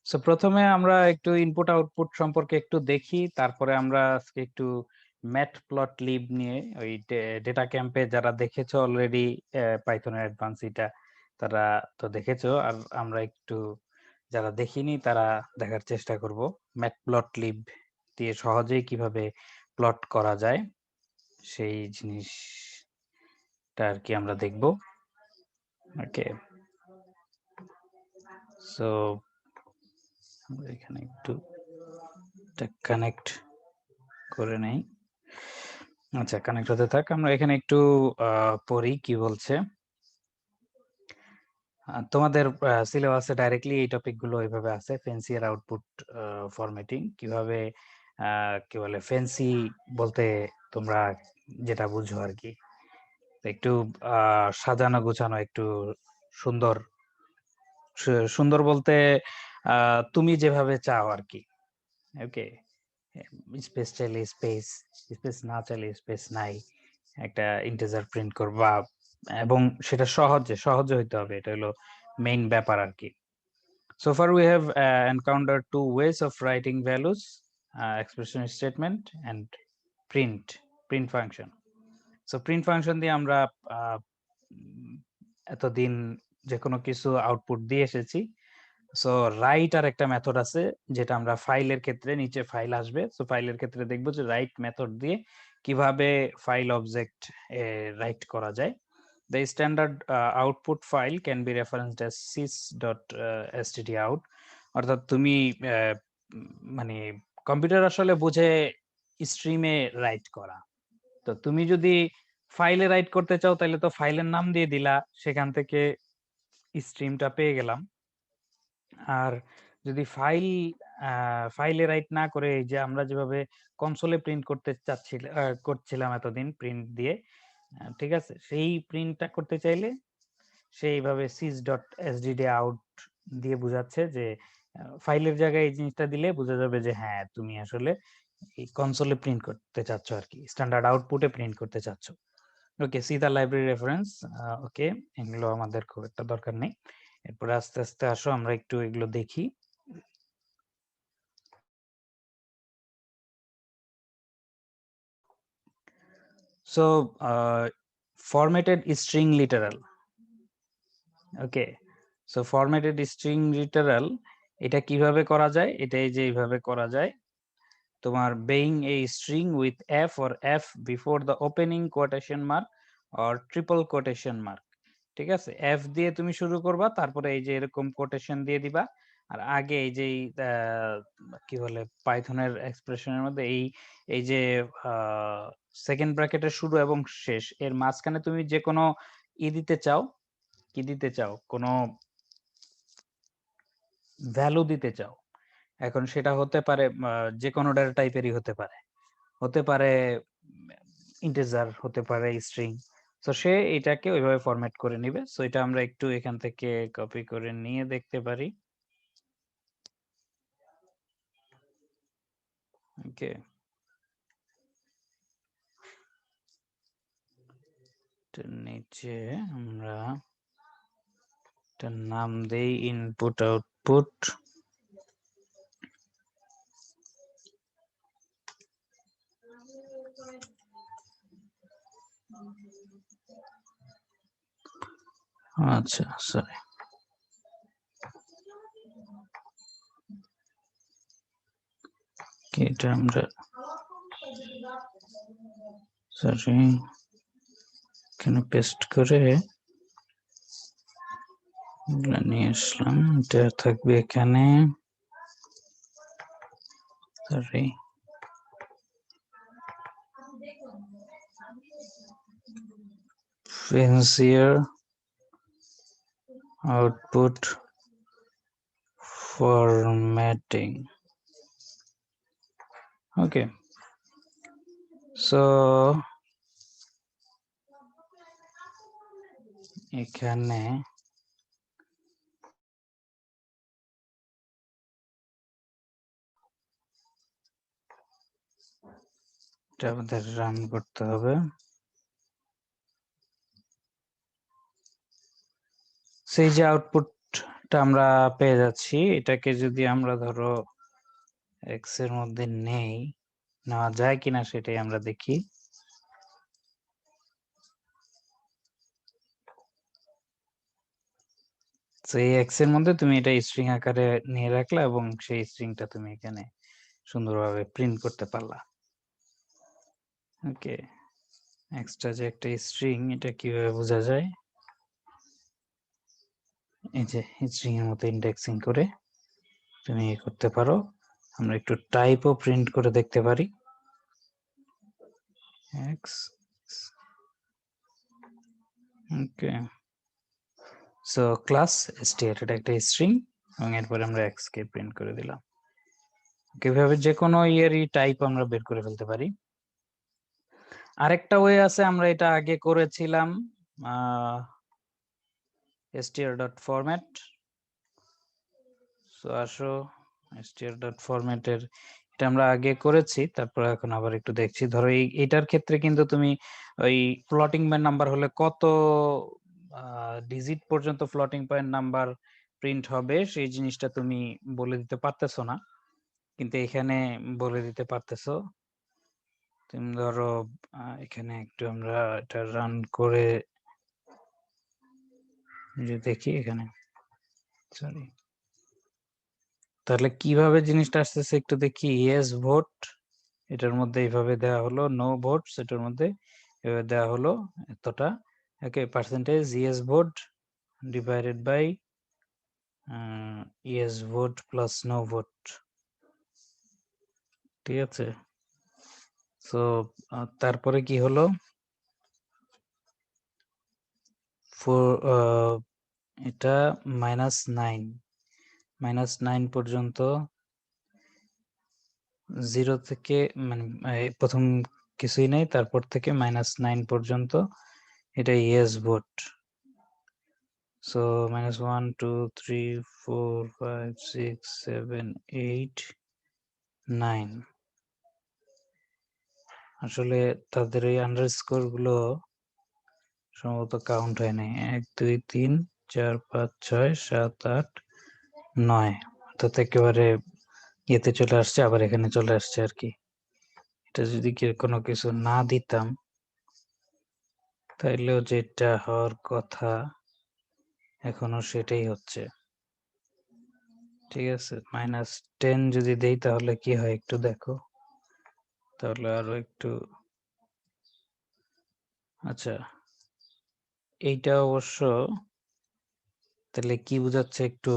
So প্রথমে আমরা একটু ইনপুট আউটপুট সম্পর্কে একটু দেখি, তারপরে আমরা আজকে একটু ম্যাটপ্লটলিব নিয়ে ওই ডেটা ক্যাম্পে যারা দেখেছো অলরেডি পাইথনের অ্যাডভান্স এটা তারা তো দেখেছো, আর আমরা একটু যারা দেখিনি তারা দেখার চেষ্টা করব ম্যাটপ্লটলিব দিয়ে সহজেই কিভাবে প্লট করা যায় সেই জিনিসটা আর কি আমরা দেখব। ওকে, সো আমরা এখানে একটু কানেক্ট করে নেই। আচ্ছা, কানেক্ট হতে থাক, আমরা এখানে একটু পড়ি কি বলছে। তোমাদের সিলেবাসে ডাইরেক্টলি এই টপিক গুলো এইভাবে আছে, ফ্যান্সিয়ার আউটপুট ফরম্যাটিং কিভাবে, কি বলে ফ্যান্সি বলতে তোমরা যেটা বুঝো আর কি, একটু সাজানো গোছানো, একটু সুন্দর। সুন্দর বলতে তুমি যেভাবে চাও আর কি। ওকে, স্পেস চাইলে স্পেস, স্পেস না চাইলে স্পেস নাই, একটা ইন্টিজার প্রিন্ট করবা, এবং সেটা সহজে হইতে হবে, এটা হলো মেইন ব্যাপার আর কি। So far we have encountered two ways of writing values, expression statement and print function. So print function দিয়ে আমরা এতদিন যে কোনো কিছু আউটপুট দিয়ে এসেছি। সো রাইট আর একটা মেথড আছে যেটা আমরা ফাইলের ক্ষেত্রে, নিচে ফাইল আসবে, সো ফাইলের ক্ষেত্রে দেখবো যে রাইট মেথড দিয়ে কিভাবে ফাইল অবজেক্ট রাইট করা যায়। The standard output file can be referenced as sys.stdout, অর্থাৎ তুমি মানে কম্পিউটার আসলে বুঝে স্ট্রিমে রাইট করা। তো তুমি যদি ফাইলে রাইট করতে চাও তাহলে তো ফাইলের নাম দিয়ে দিলা, সেখান থেকে স্ট্রিমটা পেয়ে গেলাম। আর যদি ফাইলে রাইট না করে, এই যে আমরা যেভাবে কনসোলে প্রিন্ট করছিলাম এতদিন প্রিন্ট দিয়ে, ঠিক আছে, সেই প্রিন্টটা করতে চাইলে সেইভাবে sys.stdout দিয়ে বোঝাচ্ছে যে ফাইলের জায়গায় এই জিনিসটা দিলে বোঝা যাবে যে হ্যাঁ তুমি আসলে এই কনসোলে প্রিন্ট করতে চাচ্ছ আর কি, স্ট্যান্ডার্ড আউটপুটে প্রিন্ট করতে চাচ্ছ। ওকে, সি দা লাইব্রেরি রেফারেন্স। ওকে, এগুলো আমাদের খুব একটা দরকার নেই, এরপরে আস্তে আস্তে আসো আমরা একটু এগুলো দেখি। So formatted string literal. ওকে, সো ফরম্যাটেড স্ট্রিং লিটারাল এটা কিভাবে করা যায়, এটা এই যে এইভাবে করা যায়। তোমার being a string with F or F before the opening quotation mark or triple quotation mark. ঠিক আছে, এফ দিয়ে তুমি শুরু করবা, তারপরে এই যে এরকম কোটেশন দিয়ে দিবা, আর আগে এই যে কি বলে পাইথনের এক্সপ্রেশনের মধ্যে এই এই যে সেকেন্ড ব্র্যাকেটের শুরু এবং শেষ এর মাঝখানে তুমি যে কোনো দিতে চাও, কি দিতে চাও, কোনো ভ্যালু দিতে চাও। এখন সেটা হতে পারে যে কোনো ডেটা টাইপেরই হতে পারে, হতে পারে ইন্টিজার, হতে পারে স্ট্রিং। তো সে এটাকে ওইভাবে ফরম্যাট করে নিবে। সো এটা আমরা একটু এখান থেকে কপি করে নিয়ে দেখতে পারি। ওকে, নিচে আমরা এটার নাম দেই ইনপুট আউটপুট। আচ্ছা, সরি, এটা আমরা সরি এখানে পেস্ট করে নিয়ে আসলাম, এটা থাকবে এখানে। Sorry, fancier output formatting. Okay, so এখানে এটা আমাদের রান করতে হবে। সেই যে আউটপুট আউটপুটটা আমরা পেয়ে যাচ্ছি। এটাকে যদি আমরা ধরো এক্স এর মধ্যে নেই, নেওয়া যায় কিনা সেটাই আমরা দেখি। তো এই এক্স এর মধ্যে তুমি এটা স্ট্রিং আকারে নিয়ে রাখলা এবং সেই স্ট্রিংটা তুমি এখানে সুন্দরভাবে প্রিন্ট করতে পারলা। ওকে, এক্সট্রা যে একটা স্ট্রিং, এটা কিভাবে বোঝা যায়? এই যে স্ট্রিং এর মতো ইন্ডেক্সিং করে তুমি করতে পারো। আমরা একটু টাইপও প্রিন্ট করে দেখতে পারি। এক্স, ওকে, সো ক্লাস str এটা একটা স্ট্রিং এবং এরপরে আমরা এক্স কে প্রিন্ট করে দিলাম। কিভাবে যে কোনো ইয়ারই টাইপ আমরা বের করে ফেলতে পারি। আরেকটা ওয়ে আছে, আমরা এটা আগে করেছিলাম str.format। সো আসো str.format এর এটা আমরা আগে করেছি, তারপর এখন আবার একটু দেখছি। ধরো এটার ক্ষেত্রে কিন্তু তুমি ওই ফ্লোটিং পয়েন্ট নাম্বার হলে কত ডিজিট পর্যন্ত ফ্লোটিং পয়েন্ট নাম্বার প্রিন্ট হবে সেই জিনিসটা তুমি বলে দিতে পারতেছো না, কিন্তু এখানে বলে দিতে পারতেছো। তুমি ধরো এখানে একটু আমরা এটা রান করে যে দেখি এখানে, সরি, তাহলে কিভাবে জিনিসটা আসতেছে একটু দেখি। ইয়েস ভোট এটার মধ্যে এইভাবে দেওয়া হলো, নো ভোট এটার মধ্যে এভাবে দেওয়া হলো এতটা। Okay, percentage yes vote divided by yes vote plus no vote, ঠিক আছে। সো তারপরে কি হলো, এটা -9 পর্যন্ত, 0 থেকে মানে প্রথম কিছুই নেই, তারপর থেকে -9 পর্যন্ত এটা ইয়েস ভোট। সো -1 2 3 4 5 6 7 8 9, আসলে তাদের এই আন্ডারস্কোর গুলো সম্ভবত কাউন্ট হয় নাই। 1 2 3 4 5 6 7 8 9, অর্থাৎ একেবারে ইয়েতে চলে আসছে, আবার এখানে চলে আসছে আর কি। এটা যদি কোনো কিছু না দিতাম তাইলেও যেটা হওয়ার কথা এখনো সেটাই হচ্ছে, ঠিক আছে। -10 যদি দেই তাহলে কি হয় একটু দেখো, তাহলে আরো একটু, আচ্ছা এইটা অবশ্য তাহলে কি বোঝাচ্ছে একটু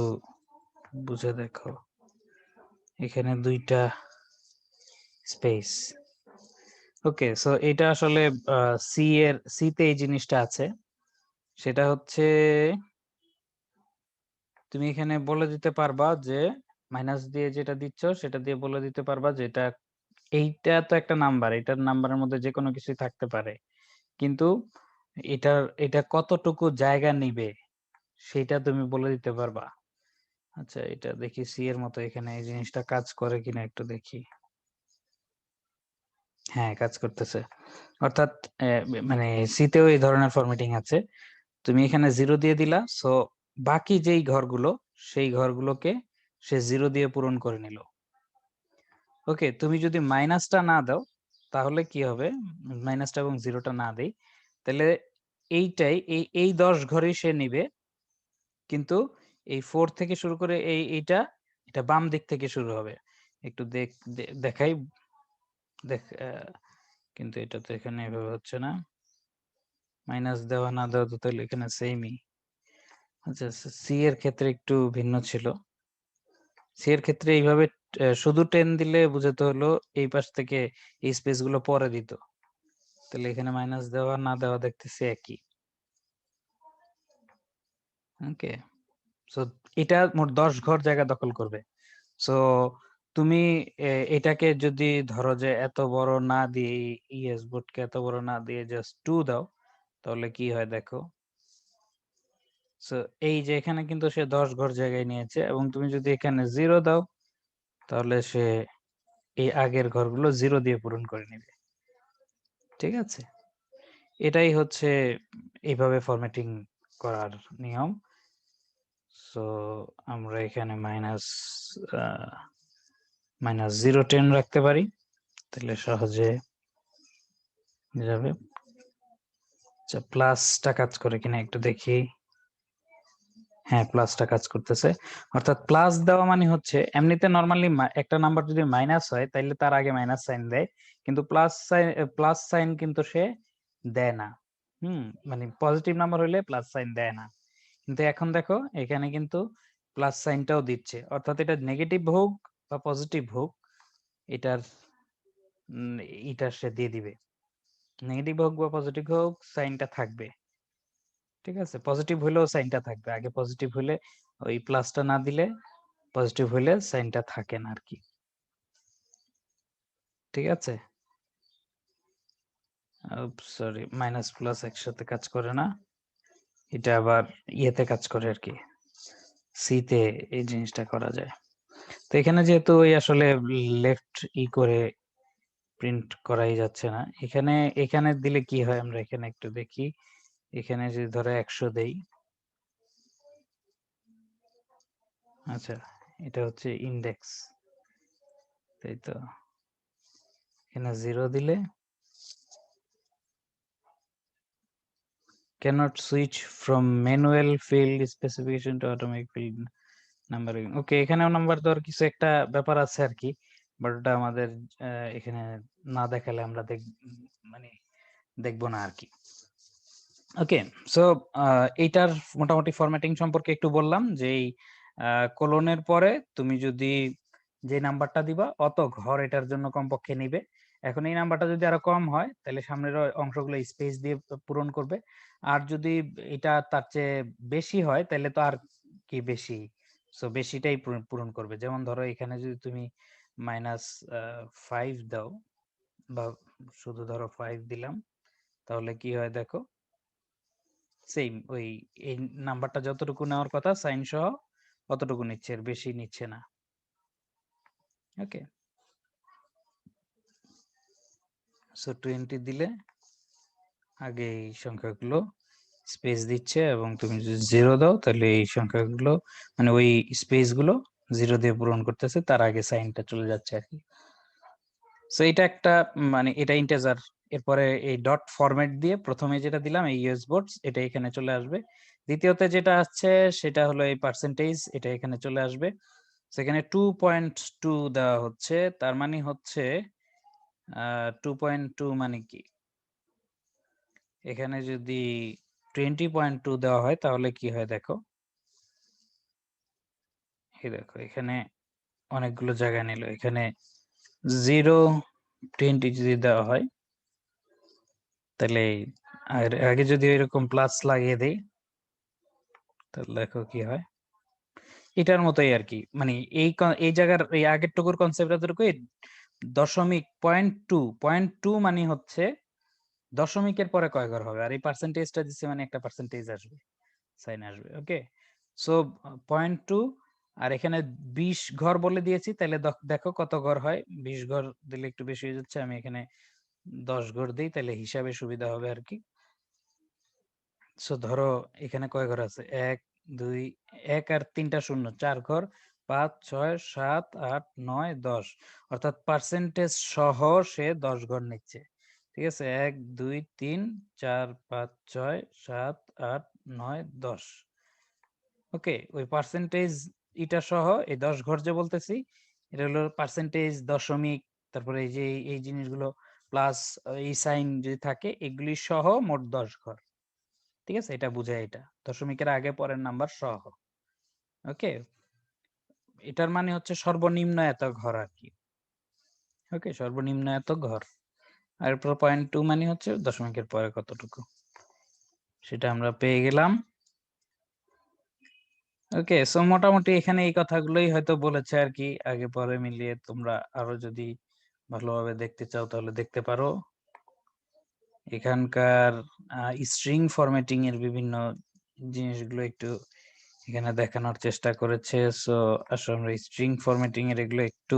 বুঝে দেখো। এখানে দুইটা স্পেস, ওকে। সো এটা আসলে সি তে এই জিনিসটা আছে, সেটা হচ্ছে তুমি এখানে বলে দিতে পারবা যে মাইনাস দিয়ে যেটা দিচ্ছ সেটা দিয়ে বলে দিতে পারবা যে এটা, এইটা তো একটা নাম্বার, এটার নাম্বারের মধ্যে যে কোনো কিছুই থাকতে পারে, কিন্তু এটা কতটুকু জায়গা নিবে সেটা তুমি বলে দিতে পারবা। আচ্ছা এটা দেখি সি এর মতো এখানে এই জিনিসটা কাজ করে কিনা একটু দেখি। হ্যাঁ, কাজ করতেছে। অর্থাৎ মানে সি তেও এই ধরনের ফরম্যাটিং আছে। তুমি এখানে 0 দিয়ে দিলা, সো বাকি যেই ঘরগুলো সেই ঘরগুলোকে সে 0 দিয়ে পূরণ করে নিল। ওকে, তুমি যদি মাইনাসটা না দাও তাহলে কি হবে, মাইনাসটা এবং 0টা না দেই তাহলে এইটাই এই 10 ঘরই সে নিবে, কিন্তু এই 4 থেকে শুরু করে এইটা এটা বাম দিক থেকে শুরু হবে। একটু দেখাই, দেখ কিন্তু এটা তো এখানে এভাবে হচ্ছে না, মাইনাস দেওয়া না দেওয়া তো তাহলে এখানে সেমই। আচ্ছা, সি এর ক্ষেত্রে একটু ভিন্ন ছিল। সি এর ক্ষেত্রে এইভাবে শুধু 10 দিলে বুঝাতে হলো এই পাশ থেকে এই স্পেস গুলো পরে দিত, তাহলে এখানে মাইনাস দেওয়া না দেওয়া দেখতেছি একই। ওকে, সো এটা মোট 10 ঘর জায়গা দখল করবে। সো তুমি এটাকে যদি ধরো যে এত বড় না দিয়ে, ইএস বোর্ডকে এত বড় না দিয়ে জাস্ট 2 দাও তাহলে কি হয় দেখো। সো এই যে এখানে কিন্তু সে 10 ঘর জায়গায় নিয়েছে, এবং তুমি যদি এখানে 0 দাও তাহলে সে এই আগের ঘরগুলো 0 দিয়ে পূরণ করে নেবে, ঠিক আছে। এটাই হচ্ছে এইভাবে ফরম্যাটিং করার নিয়ম। সো আমরা এখানে -010 রাখতে পারি, তাহলে সহজে যাবে। আচ্ছা, প্লাসটা কাজ করে কিনা একটু দেখি। হ্যাঁ, প্লাসটা কাজ করতেছে। অর্থাৎ প্লাস দেওয়া মানে হচ্ছে এমনিতে নরমালি একটা নাম্বার যদি মাইনাস হয় তাহলে তার আগে মাইনাস সাইন দেয়, কিন্তু প্লাস সাইন কিন্তু সে দেয় না। মানে পজিটিভ নাম্বার হইলে প্লাস সাইন দেয় না, কিন্তু এখন দেখো এখানে কিন্তু প্লাস সাইনটাও দিচ্ছে, অর্থাৎ এটা নেগেটিভ হোক বা পজিটিভ হোক, এটার এটা সে দিয়ে দিবে। নেগেটিভ হোক বা পজিটিভ হোক সাইনটা থাকবে। ঠিক আছে, পজিটিভ হলেও সাইনটা থাকবে, আগে পজিটিভ হলে ওই প্লাসটা না দিলে পজিটিভ হলে সাইনটা থাকে না আর কি। ঠিক আছে, সরি, মাইনাস প্লাস একসাথে কাজ করে না, এটা আবার ইয়েতে কাজ করে আর কি, সি তে এই জিনিসটা করা যায়। তো এখানে যেহেতু ওই আসলে লেফট করে প্রিন্ট করাই যাচ্ছে না, এখানে এখানে দিলে কি হয় আমরা এখানে একটু দেখি। এখানে যদি ধরো 100 দেই, আচ্ছা এটা হচ্ছে ইন্ডেক্স, তাই তো। এখানে 0 দিলে cannot switch from manual field specification to automatic field numbering. ওকে, এখানেও নাম্বার দেওয়ার কিছু একটা ব্যাপার আছে আর কি, বাট ওটা আমাদের এখানে না দেখালে আমরা মানে দেখবো না আর কি। ওকে, সো এইটার মোটামুটি ফরম্যাটিং সম্পর্কে একটু বললাম যে এই কোলনের পরে তুমি যদি যে নাম্বারটা দিবা অত ঘর এটার জন্য কমপক্ষে নিবে। এখন এই নাম্বারটা যদি আরো কম হয় তাহলে সামনের অংশগুলো স্পেস দিয়ে পূরণ করবে, আর যদি এটা তার চেয়ে বেশি হয় তাহলে তো আর কি বেশি, সো বেশিটাই পূরণ করবে। যেমন ধরো এখানে যদি তুমি -5 দাও বা শুধু ধরো 5 দিলাম, তাহলে কি হয় দেখো, সেম ওই এই নাম্বারটা যতটুকু নেওয়ার কথা সাইন সহ অতটুকু নিচ্ছে, এর বেশি নিচ্ছে না। ওকে, সো 20 দিলে আগে এই সংখ্যাগুলো স্পেস দিচ্ছে, এবং তুমি যদি 0 দাও তাহলে এই সংখ্যাগুলো মানে ওই স্পেস গুলো 0 দিয়ে পূরণ করতেছে, তার আগে সাইনটা চলে যাচ্ছে আর কি। সো এটা একটা মানে এটা ইন্টিজার। এরপরে এই ডট ফরম্যাট দিয়ে প্রথমে যেটা দিলাম এই ইউএস বোর্ডস, এটা এখানে চলে আসবে। দ্বিতীয়তে যেটা আসছে সেটা হলো এই পার্সেন্টেজ, এটা এখানে চলে আসবে। সেখানে 2.2 দেওয়া হচ্ছে, তার মানে হচ্ছে 2.2 মানে কি, এখানে যদি 20.2 দেওয়া হয় তাহলে কি হয় দেখো, এই দেখো এখানে অনেকগুলো জায়গা নিল, এখানে 0.20 যদি দেওয়া হয় তাহলে আর আগে যদি এরকম প্লাস লাগিয়ে দেই তাহলে দেখো কি হয়, এটার মতোই আর কি। মানে এই জায়গার এই আগের টুকুর কনসেপ্ট এতটুকু, দশমিক পয়েন্ট টু মানে হচ্ছে দশমিকের পরে কয় ঘর হবে, আর এই পার্সেন্টেজটা দিচ্ছে মানে একটা পার্সেন্টেজ আসবে, সাইন আসবে। ওকে, সো 0.2, আর এখানে 20 ঘর বলে দিয়েছি, তাহলে দেখো কত ঘর হয়। 20 ঘর দিলে একটু বেশি হয়ে যাচ্ছে, আমি এখানে 10 ঘর দিই, তাহলে হিসাবে সুবিধা হবে আর কি। সো ধরো এখানে কয় ঘর আছে, 1 2, 1 আর 3টা শূন্য, 4 ঘর, 5 6 7 8 9 10, অর্থাৎ পার্সেন্টেজ সহ সে 10 ঘর নিচ্ছে। ঠিক আছে, 1 2 3 4 5 6 7 8 9 10। ওকে, ওই পার্সেন্টেজ এটা সহ এই 10 ঘর যে বলতেছি, এটা হলো পার্সেন্টেজ, দশমিক, তারপরে এই যে এই জিনিসগুলো প্লাস এই সাইন যদি থাকে এগুলি সহ মোট 10 ঘর। ঠিক আছে, এটা বুঝায়, এটা দশমিকের আগে পরের নাম্বার সহ। ওকে, এটার মানে হচ্ছে সর্বনিম্ন এত ঘর আর কি। ওকে, সর্বনিম্ন এত ঘর। আর এরপর 0.2 মানে হচ্ছে দশমিকের পরে কতটুকু, সেটা আমরা পেয়ে গেলাম। ওকে, সো মোটামুটি এখানে এই কথাগুলোই হয়তো বলেছে আর কি, আগে পরে মিলিয়ে তোমরা আরো যদি ভালোভাবে দেখতে চাও তাহলে দেখতে পারো। এখানকার স্ট্রিং ফরম্যাটিং এর বিভিন্ন জিনিসগুলো একটু এখানে দেখানোর চেষ্টা করেছে। সো আসলে আমরা স্ট্রিং ফরম্যাটিং এর এগুলো একটু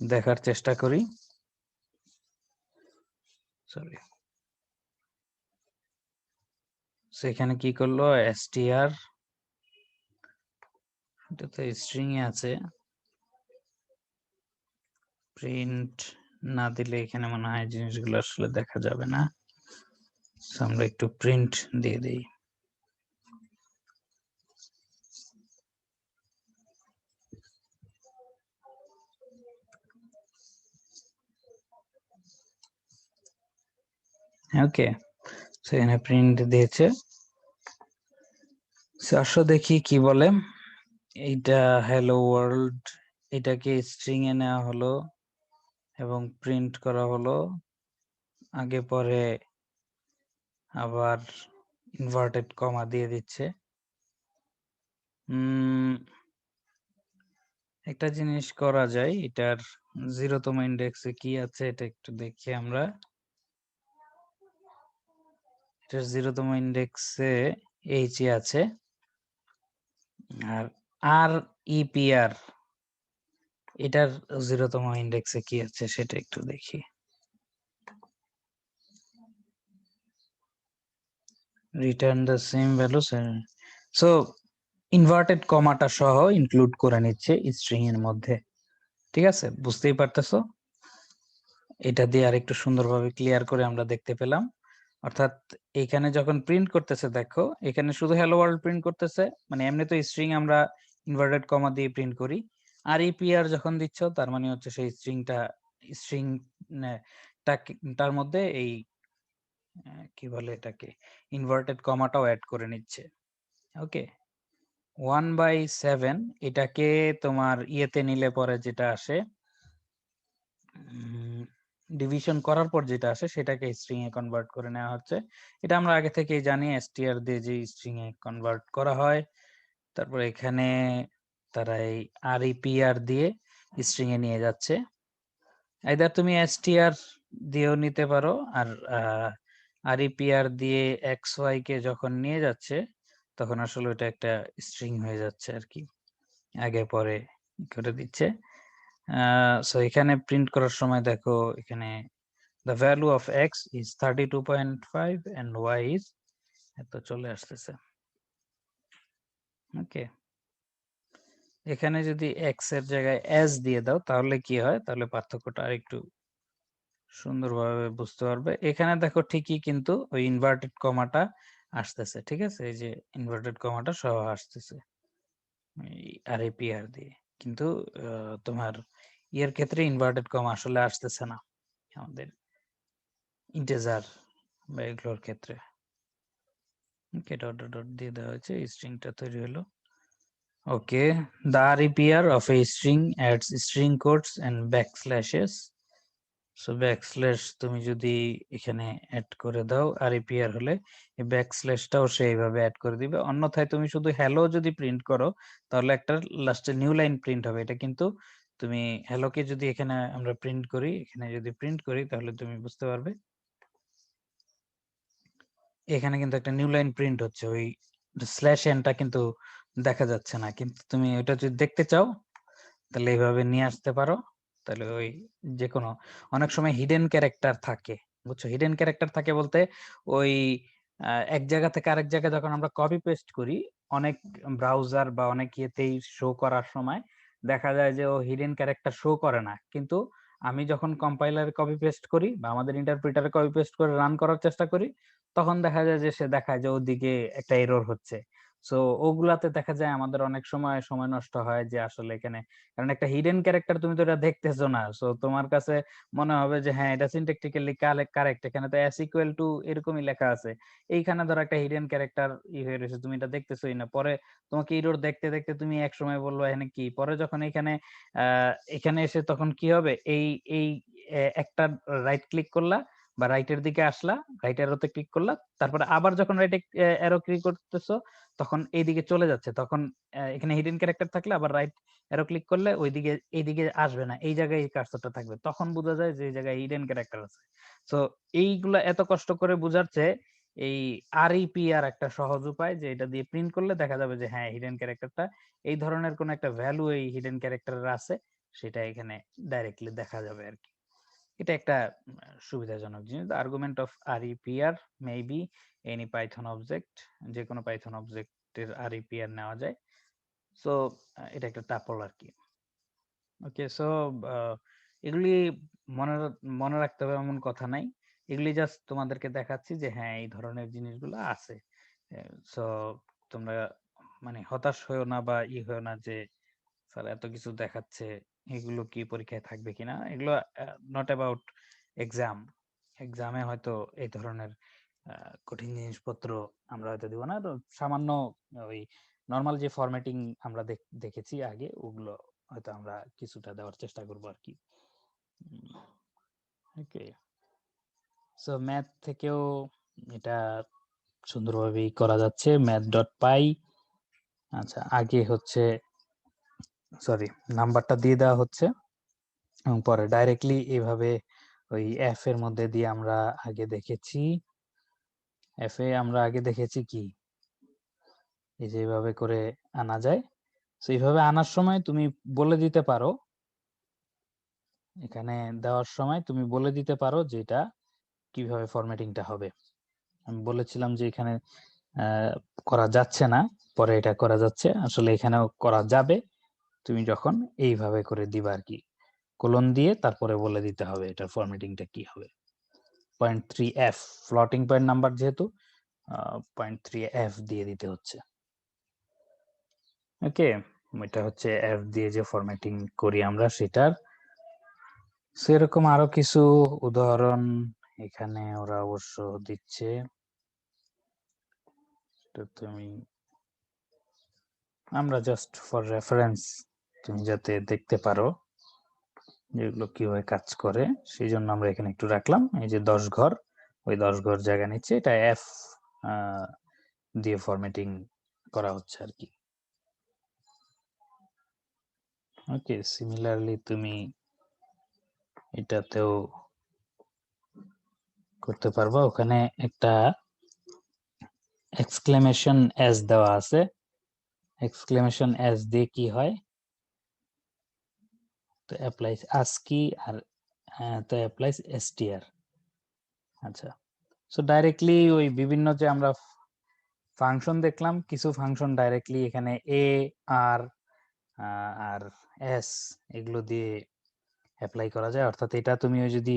দেখার চেষ্টা করি। সরি, সো এখানে কি করলো, str এটা তো স্ট্রিং এ আছে, প্রিন্ট না দিলে এখানে মনে হয় জিনিসগুলো আসলে দেখা যাবে না। আমরা একটু প্রিন্ট দিয়ে দিই। ওকে, এখানে প্রিন্ট দিয়েছে। আসো দেখি কি বলে। এইটা হ্যালো ওয়ার্ল্ড, এটাকে স্ট্রিং এ নেওয়া হলো এবং প্রিন্ট করা হলো, আগে পরে আবার ইনভার্টেড কমা দিয়ে দিচ্ছে। একটা জিনিস করা যায়, এটার 0তম ইন্ডেক্সে কি আছে এটা একটু দেখি আমরা। এটার 0তম ইন্ডেক্সে এইচ আছে, আর আর ইপিআর এটার 0তম ইন্ডেক্সে কি আছে সেটা একটু দেখি। Return the same value. So inverted কমাটা সহ ইনক্লুড করে নিচ্ছে স্ট্রিং এর মধ্যে। ঠিক আছে, বুঝতেই পারতেছো? এটা দিয়ে আর একটু সুন্দরভাবে ক্লিয়ার করে আমরা দেখতে পেলাম। অর্থাৎ এখানে যখন প্রিন্ট করতেছে, দেখো এখানে শুধু হ্যালো ওয়ার্ল্ড প্রিন্ট করতেছে, মানে এমনি তো স্ট্রিং আমরা ইনভার্টেড কমা দিয়ে প্রিন্ট করি। আর ইপিআর যখন দিচ্ছ তার মানে হচ্ছে সেই স্ট্রিং তার মধ্যে এই কি বলে এটাকে ইনভার্টেড কমাটাও অ্যাড করে নিচ্ছে। ওকে, 1/7 এটাকে তোমার ইয়েতে নিলে পরে যেটা আসে, ডিভিশন করার পর যেটা আসে সেটাকে স্ট্রিং এ কনভার্ট করে নেওয়া হচ্ছে। এটা আমরা আগে থেকেই জানি, str দিয়ে যে স্ট্রিং এ কনভার্ট করা হয়। তারপর এখানে তারা এই রেপর দিয়ে স্ট্রিং এ নিয়ে যাচ্ছে। আইদার তুমি str দিয়েও নিতে পারো, আর রেপর দিয়ে xy কে যখন নিয়ে যাচ্ছে তখন আসলে ওটা একটা স্ট্রিং হয়ে যাচ্ছে আর কি, আগে পরে করে দিচ্ছে। সো এখানে প্রিন্ট করার সময় দেখো এখানে the value of x is 32.5 and y is এত চলে আসতেছে। ওকে, এখানে যদি x এর জায়গায় s দিয়ে দাও তাহলে কি হয়, তাহলে পার্থক্যটা আরেকটু সুন্দরভাবে বুঝতে পারবে। এখানে দেখো ঠিকই কিন্তু ওই ইনভার্টেড কমাটা আসতেছে, ঠিক আছে, এই যে ইনভার্টেড কমাটা সহ আসতেছে রেপর দিয়ে, কিন্তু তোমার ইয়ের ক্ষেত্রে ইনভার্টেড কমা আসলে আসতেছে না আমাদের ইন্টিজার বা এগুলোর ক্ষেত্রে। ওকে, ডট ডট ডট দিয়ে দেওয়া হয়েছে, স্ট্রিংটা তৈরি হলো। ওকে, the রেপর of a string adds string quotes and backslashes. So backslash তুমি যদি এখানে অ্যাড করে দাও রেপর হলে এই ব্যাকস্ল্যাশটাও সেইভাবে অ্যাড করে দিবে। অন্যথায় তুমি শুধু হ্যালো যদি প্রিন্ট করো তাহলে একটা লাস্টে নিউ লাইন প্রিন্ট হবে। এটা কিন্তু তুমি হ্যালোকে যদি এখানে আমরা প্রিন্ট করি, এখানে যদি প্রিন্ট করি তাহলে তুমি বুঝতে পারবে এখানে কিন্তু একটা নিউ লাইন প্রিন্ট হচ্ছে, ওই স্ল্যাশ এনটা কিন্তু দেখা যাচ্ছে না। কিন্তু তুমি ওটা যদি দেখতে চাও তাহলে এইভাবে নিয়ে আসতে পারো। তাহলে ওই যে কোনো অনেক সময় হিডেন ক্যারেক্টার থাকে, বুঝছো? হিডেন ক্যারেক্টার থাকে বলতে ওই এক জায়গা থেকে আরেক জায়গায় যখন আমরা কপি পেস্ট করি, অনেক ব্রাউজার বা অনেক ইয়েতেই শো করার সময় দেখা যায় যে ও হিডেন ক্যারেক্টার শো করে না, কিন্তু আমি যখন কম্পাইলারে কপি পেস্ট করি বা আমাদের ইন্টারপ্রিটারে কপি পেস্ট করে রান করার চেষ্টা করি, তখন দেখা যায় যে সে দেখায় যে ওদিকে একটা এরর হচ্ছে। সো ওগুলাতে দেখা যায় আমাদের অনেক সময় সময় নষ্ট হয় যে আসলে এখানে, কারণ একটা হিডেন ক্যারেক্টার তুমি তো এটা দেখতেছো না, সো তোমার কাছে মনে হবে যে হ্যাঁ এটা সিনট্যাকটিক্যালি কারেক্ট, এখানে তো s ইকুয়াল টু এরকমই লেখা আছে, এইখানে ধরো একটা হিডেন ক্যারেক্টার হয়ে রয়েছে, তুমি এটা দেখতেছোই না। পরে তোমাকে এরর দেখতে দেখতে তুমি এক সময় বললো এখানে কি, পরে যখন এখানে এসে তখন কি হবে, এই এই একটা রাইট ক্লিক করলা বা রাইটের দিকে আসলা, রাইট অ্যারোতে ক্লিক করলা, তারপরে আবার যখন রাইট অ্যারো ক্লিক করতেছো তখন এইদিকে চলে যাচ্ছে, তখন এখানে হিডেন ক্যারেক্টার থাকলে আবার রাইট অ্যারো ক্লিক করলে ওইদিকে এইদিকে আসবে না, এই জায়গায় এই কার্সরটা থাকবে, তখন বোঝা যায় যে এই জায়গায় হিডেন ক্যারেক্টার আছে। সো এইগুলা এত কষ্ট করে বোঝার চেয়ে এই রেপর একটা সহজ উপায়, যে এটা দিয়ে প্রিন্ট করলে দেখা যাবে যে হ্যাঁ হিডেন ক্যারেক্টারটা এই ধরনের কোন একটা ভ্যালু এই হিডেন ক্যারেক্টারের আছে, সেটা এখানে ডাইরেক্টলি দেখা যাবে আর কি। এটা একটা সুবিধাজনক জিনিস। Argument of wrapper maybe any Python object, যে কোনো পাইথন অবজেক্টের রেপর নেওয়া যায়। সো এটা একটা টাপল আর কি। ওকে, সো এগুলি মনে মনে রাখতে হবে এমন কথা নাই, এগুলি জাস্ট তোমাদেরকে দেখাচ্ছি যে হ্যাঁ এই ধরনের জিনিসগুলো আছে। সো তোমরা মানে হতাশ হয়েও না বা হয়েও না যে স্যার এত কিছু দেখাচ্ছে, এগুলো কি পরীক্ষায় থাকবে কিনা। এগুলো নট অ্যাবাউট এক্সাম। এক্সামে হয়তো এই ধরনের কঠিন জিনিসপত্র আমরা হয়তো দিব না, তো সামান্য ওই নর্মাল যে ফরম্যাটিং আমরা দেখেছি আগে, ওগুলো হয়তো আমরা কিছুটা দেওয়ার চেষ্টা করবো আর কি। ওকে, সো ম্যাথ থেকেও এটা সুন্দরভাবেই করা যাচ্ছে, math.py। আচ্ছা, আগে হচ্ছে সরি নাম্বারটা দিয়ে দেওয়া হচ্ছে এবং পরে ডাইরেক্টলি এইভাবে ওই এফ এর মধ্যে দিয়ে আমরা আগে দেখেছি, এফ এ আমরা আগে দেখেছি কি এই যে এইভাবে করে আনা যায়। তো এইভাবে আনার সময় তুমি বলে দিতে পারো, এখানে দেওয়ার সময় তুমি বলে দিতে পারো যে এটা কিভাবে ফরম্যাটিংটা হবে। আমি বলেছিলাম যে এখানে করা যাচ্ছে না, পরে এটা করা যাচ্ছে, আসলে এখানেও করা যাবে, তুমি যখন এইভাবে করে দিবা আর কি, কোলন দিয়ে তারপরে বলে দিতে হবে এটার ফরম্যাটিংটা কি হবে। 0.3f ফ্লোটিং পয়েন্ট নাম্বার যেহেতু 0.3f দিয়ে দিতে হচ্ছে। ওকে, এটা হচ্ছে এফ দিয়ে যে ফরম্যাটিং করি আমরা সেটার। সেরকম আরো কিছু উদাহরণ এখানে ওরা অবশ্য দিচ্ছে, তুমি আমরা জাস্ট ফর রেফারেন্স তুমি যাতে দেখতে পারো যেগুলো কিভাবে কাজ করে, সেই জন্য আমরা এখানে একটু রাখলাম। এই যে 10 ঘর, ওই 10 ঘর জায়গা নিচ্ছে, এটা এফ দিয়ে ফরম্যাটিং করা হচ্ছে আর কি। ওকে, সিমিলারলি তুমি এটাতেও করতে পারবা। ওখানে একটা এক্সক্লেমেশন এস দেওয়া আছে, এক্সক্লেমেশন এস দিয়ে কি হয়, তো অ্যাপ্লাইস আস্কি আর তো অ্যাপ্লাইস এসটিআর। আচ্ছা, সো ডাইরেক্টলি ওই বিভিন্ন যে আমরা ফাংশন দেখলাম, কিছু ফাংশন ডাইরেক্টলি এখানে এ আর আর এস এগুলো দিয়ে অ্যাপ্লাই করা যায়। অর্থাৎ এটা তুমি ওই যদি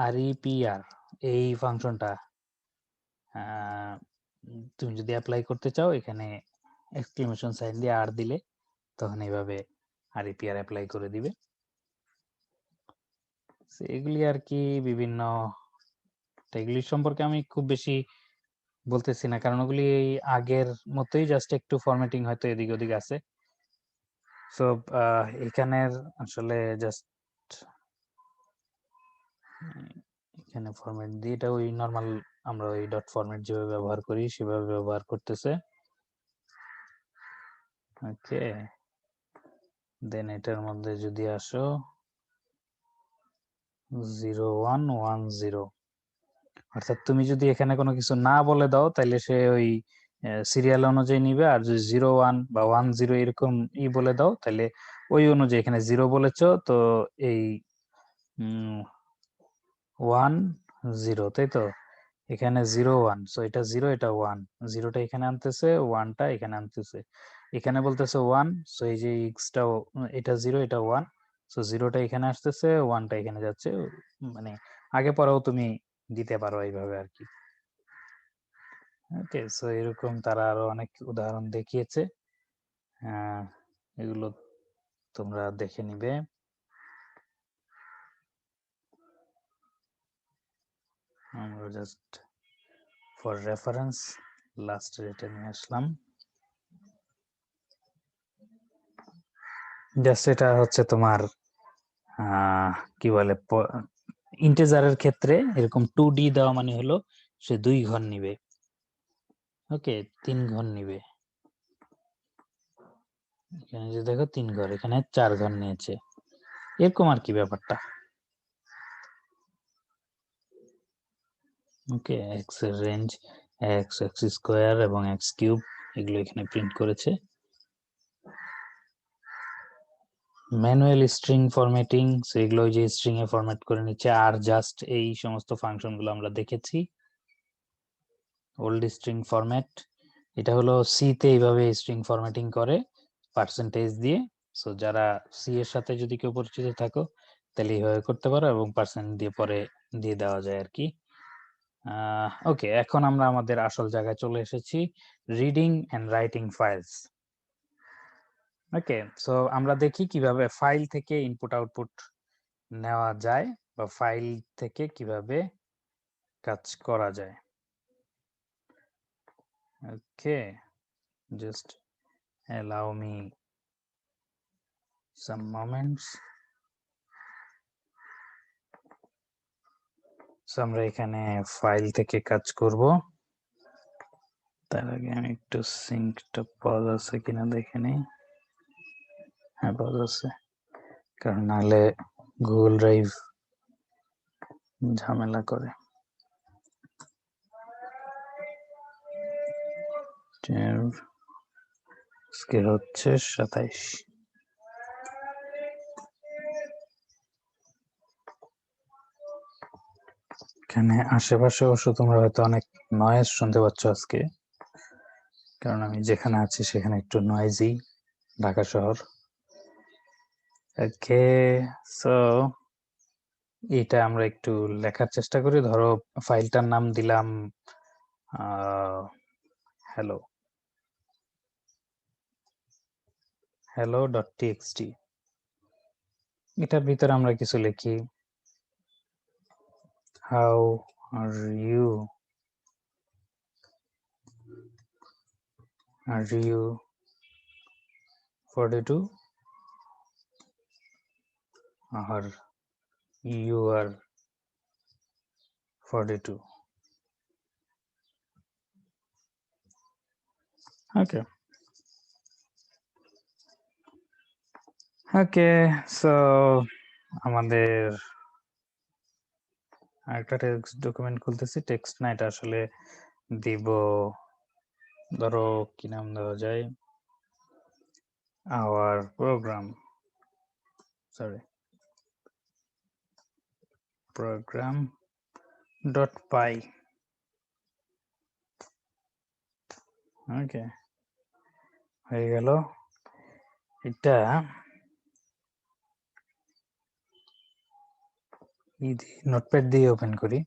আরইপিআর এই ফাংশনটা তুমি যদি অ্যাপ্লাই করতে চাও, এখানে এক্সক্লেমেশন সাইন দিয়ে আর দিলে তখন এইভাবে আরইপিআর অ্যাপ্লাই করে দিবে। এগুলি আর কি বিভিন্ন, এগুলি সম্পর্কে আমি খুব বেশি বলতেছি না, কারণ ওগুলি আগের মতোই, জাস্ট একটু ফরম্যাটিং হয়তো এদিক ওদিক আছে। সো এখানের আসলে জাস্ট এখানে ফরম্যাট দিয়ে এটা ওই নরমাল আমরা ওই ডট ফরম্যাট যেভাবে ব্যবহার করি সেভাবে ব্যবহার করতেছে। ওকে, দেন এটার মধ্যে যদি আসো 0110, অর্থাৎ তুমি যদি এখানে কোনো কিছু না বলে দাও তাহলে সে ওই সিরিয়াল অনুযায়ী নিবে, আর যদি 01 বা 10 এরকম বলে দাও তাহলে ওই অনুযায়ী, এখানে 0 বলেছো তো এই 10, তাই তো, এখানে 01, সো এটা 0 এটা 1, 0টা এখানে আনতেছে, 1টা এখানে আনতেছে, এখানে বলতেছে 1, সো এই যে এক্সটাও এটা 0 এটা 1, সো 0টা এখানে আসতেছে, 1টা এখানে যাচ্ছে, মানে আগে পরেও তুমি দিতে পারো এইভাবে আর কি। ওকে, সো এরকম তারা আরো অনেক উদাহরণ দেখিয়েছে, এগুলো তোমরা দেখে নিবে। আমরা জাস্ট ফর রেফারেন্স লাস্ট এটা নিয়ে আসলাম। জাস্ট এটা হচ্ছে তোমার কি বলে ইন্টিজারের ক্ষেত্রে এরকম 2D দেওয়া মানে হলো সে 2 ঘর নিবে, ওকে 3 ঘর নিবে, এখানে যে দেখো 3 ঘর, এখানে 4 ঘর নিয়েছে, এরকম আর কি ব্যাপারটা। ওকে, এক্স এর রেঞ্জ এক্স, এক্স স্কোয়ার এবং এক্স কিউব এগুলো এখানে প্রিন্ট করেছে। ম্যানুয়াল স্ট্রিং ফরম্যাটিং, সেগুলো যে স্ট্রিং এ ফরম্যাট করে নিচ্ছে, আর জাস্ট এই সমস্ত ফাংশন গুলো আমরা দেখেছি। ওল্ড স্ট্রিং ফরম্যাট, এটা হলো সি তে এইভাবে স্ট্রিং ফরম্যাটিং করে পার্সেন্টেজ দিয়ে। সো যারা সি এর সাথে যদি কেউ পরিচিত থাকো তাহলে এইভাবে করতে পারো, এবং পার্সেন্ট দিয়ে পরে দিয়ে দেওয়া যায় আর কি। ওকে, এখন আমরা আমাদের আসল জায়গায় চলে এসেছি, reading and writing files. Okay, so আমরা দেখি কিভাবে ফাইল থেকে ইনপুট আউটপুট নেওয়া যায় বা ফাইল থেকে কিভাবে কাজ করা যায়। ওকে, just allow me some moments. So আমরা এখানে ফাইল থেকে কাজ করব। তার আগে আমি একটু সিঙ্কটা পজ আছে কিনা দেখে নিই। হ্যাঁ, পজ আছে, কারণ নাহলে গুগল ড্রাইভ ঝামেলা করে। আজকে হচ্ছে 27। এখানে আশেপাশে অবশ্য তোমরা হয়তো অনেক নয়েজ শুনতে পাচ্ছ আজকে, কারণ আমি যেখানে আছি সেখানে একটু নয়েজি, ঢাকা শহর। ওকে, সো এটা আমরা একটু লেখার চেষ্টা করি। ধরো ফাইলটার নাম দিলাম হ্যালো hello.txt। এটার ভিতরে আমরা কিছু লিখি, how are you, are you 42 or you are 42। Okay okay, so আমাদের আরেকটা টেক্সট ডকুমেন্ট খুলতেছি। টেক্সট না, এটা আসলে দিব, ধরো কি নাম দেওয়া যায়, our program, sorry program dot py. Okay, হয়ে গেল। এটা নোটপ্যাড দিয়ে ওপেন করি।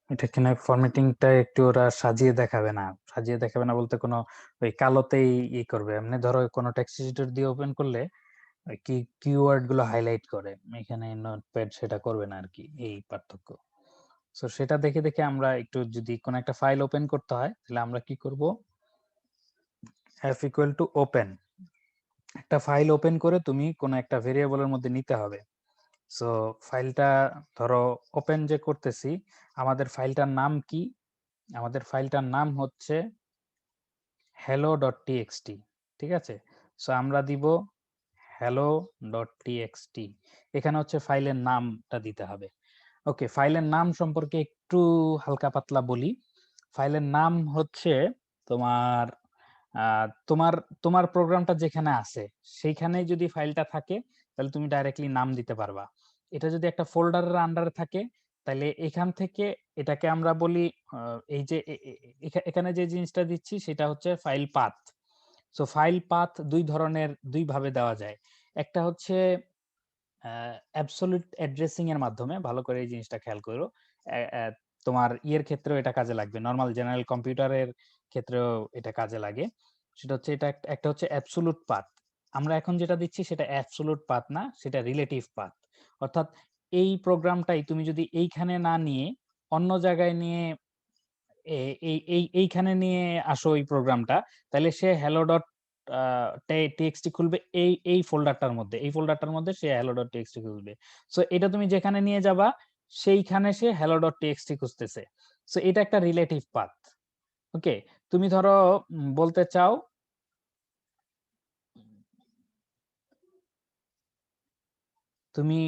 এটা কিনা ফরম্যাটিংটা একটু ওরা সাজিয়ে দেখাবে না, সাজিয়ে দেখাবে না বলতে কোনো ওই কালোতেই ই করবে। এমনি ধরো কোনো টেক্সট এডিটর দিয়ে ওপেন করলে কি কিওয়ার্ড গুলো হাইলাইট করে, এখানে নোটপ্যাড সেটা করবে না আর কি, এই পার্থক্য। সো সেটা দেখে দেখে আমরা একটু, যদি কোনো একটা ফাইল ওপেন করতে হয় তাহলে আমরা কি করব, f ইকুয়াল টু ওপেন। একটা ফাইল ওপেন করে তুমি কোনো একটা ভেরিয়েবলের মধ্যে নিতে হবে। সো ফাইলটা ধরো ওপেন যে করতেছি, আমাদের ফাইলটার নাম কি, আমাদের ফাইলটার নাম হচ্ছে hello.txt। ঠিক আছে, সো আমরা দিব hello.txt। এখানে হচ্ছে ফাইলের নামটা দিতে হবে। ওকে, ফাইলের নাম সম্পর্কে একটু হালকা পাতলা বলি। ফাইলের নাম হচ্ছে তোমার তোমার তোমার প্রোগ্রামটা যেখানে আছে সেইখানে যদি ফাইলটা থাকে তাহলে তুমি ডাইরেক্টলি নাম দিতে পারবা। এটা যদি একটা ফোল্ডারের আন্ডারে থাকে তাহলে এখান থেকে এটাকে আমরা বলি, এই যে এখানে যে জিনিসটা দিচ্ছি সেটা হচ্ছে file path. So file path দুই ধরনের, দুই ভাবে দেওয়া যায়। একটা হচ্ছে অ্যাবসলিউট অ্যাড্রেসিং এর মাধ্যমে, ভালো করে এই জিনিসটা খেয়াল করো। তোমার ইয়ের ক্ষেত্রেও এটা কাজে লাগবে, নরমাল জেনারেল কম্পিউটারের ক্ষেত্রেও এটা কাজে লাগে। সেটা হচ্ছে এটা একটা হচ্ছে অ্যাবসলিউট পাথ। আমরা এখন যেটা দিচ্ছি সেটা অ্যাবসলিউট পাথ না, সেটা রিলেটিভ পাথ। অর্থাৎ এই প্রোগ্রামটাই তুমি যদি এইখানে না নিয়ে অন্য জায়গায় নিয়ে এইখানে নিয়ে আসো এই প্রোগ্রামটা, তাহলে সে hello ডট টিএক্সটি খুলবে এই ফোল্ডারটার মধ্যে, এই ফোল্ডারটার মধ্যে সে hello ডট টিএক্সটি খুলবে। সো এটা তুমি যেখানে নিয়ে যাবা সেইখানে সে hello ডট টিএক্সটি খুঁজতেছে। সো এটা একটা রিলেটিভ পাথ। ওকে, তুমি ধরো বলতে চাও, তুমি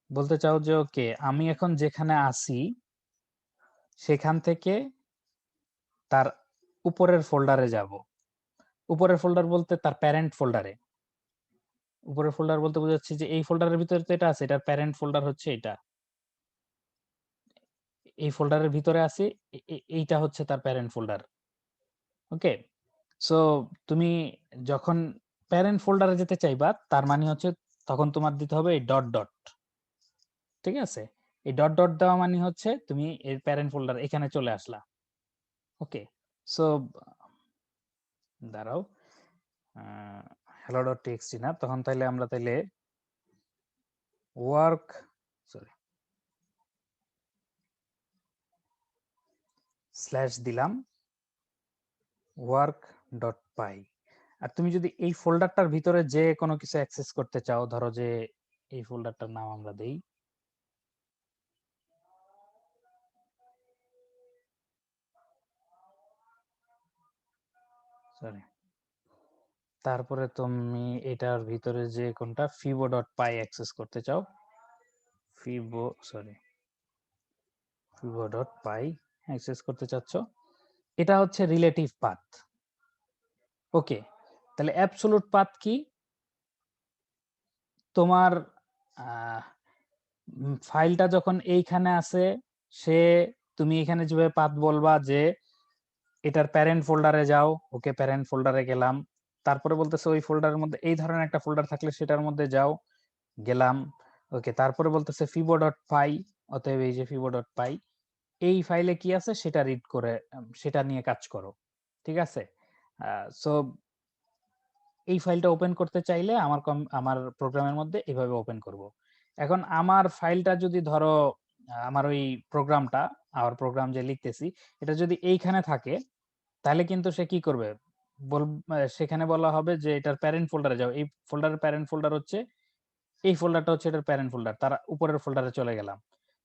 বলতে চাও যে ওকে আমি এখন যেখানে আছি সেখান থেকে তার উপরের ফোল্ডারে যাব। উপরের ফোল্ডার বলতে তার প্যারেন্ট ফোল্ডারে, উপরের ফোল্ডার বলতে বোঝাচ্ছি যে এই ফোল্ডারের ভিতরে তো এটা আছে, এটার প্যারেন্ট ফোল্ডার হচ্ছে এটা, এই ফোল্ডারের ভিতরে আছে, এইটা হচ্ছে তার প্যারেন্ট ফোল্ডার। ওকে, সো তুমি যখন প্যারেন্ট ফোল্ডারে যেতে চাইবা, তার মানে হচ্ছে তখন তোমার দিতে হবে এই ডট ডট। ঠিক আছে, এই ডট ডট দেওয়া মানে হচ্ছে তুমি এর প্যারেন্ট ফোল্ডার এখানে চলে আসলা। ওকে, সো দাঁড়াও, hello ডট টিএক্সটি না, তখন তাইলে আমরা তাইলে ওয়ার্ক, সরি, স্ল্যাশ দিলাম ওয়ার্ক ডট পাই। আর তুমি যদি এই ফোল্ডারটার ভিতরে যে কোনো কিছু অ্যাক্সেস করতে চাও, ধরো যে এই ফোল্ডারটার নাম আমরা দেই সরি, তারপরে তুমি এটার ভিতরে যে কোনটা ফিবো ডট পাই অ্যাক্সেস করতে চাও, ফিবো সরি ফিবো ডট পাই অ্যাক্সেস করতে চাচ্ছ, এটা হচ্ছে রিলেটিভ পাথ। ওকে, তাহলে অ্যাবসোলুট পাথ কি? তোমার ফাইলটা যখন এইখানে আছে, সে তুমি এখানে যেভাবে পাথ বলবা যে এটার প্যারেন্ট ফোল্ডারে যাও, ওকে প্যারেন্ট ফোল্ডারে গেলাম, তারপরে বলতেছে ওই ফোল্ডারের মধ্যে এই ধরনের একটা ফোল্ডার থাকলে সেটার মধ্যে যাও, গেলাম, ওকে, তারপরে বলতেছে ফিবো ডট পাই, অতএব এই যে ফিবো ডট পাই, এই ফাইলে কি আছে সেটা রিড করে সেটা নিয়ে কাজ করো। ঠিক আছে, সো এই ফাইলটা ওপেন করতে চাইলে আমার প্রোগ্রামের মধ্যে এভাবে ওপেন করব। এখন আমার ফাইলটা যদি ধরো আমার ওই প্রোগ্রামটা, আমার প্রোগ্রাম যে লিখতেছি, এটা যদি এইখানে থাকে, তাহলে কিন্তু সে কি করবে, সেখানে বলা হবে যে এটার প্যারেন্ট ফোল্ডারে যাও, এই ফোল্ডারের প্যারেন্ট ফোল্ডার হচ্ছে এই ফোল্ডারটা, হচ্ছে এটার প্যারেন্ট ফোল্ডার, তার উপরের ফোল্ডারে চলে গেলাম।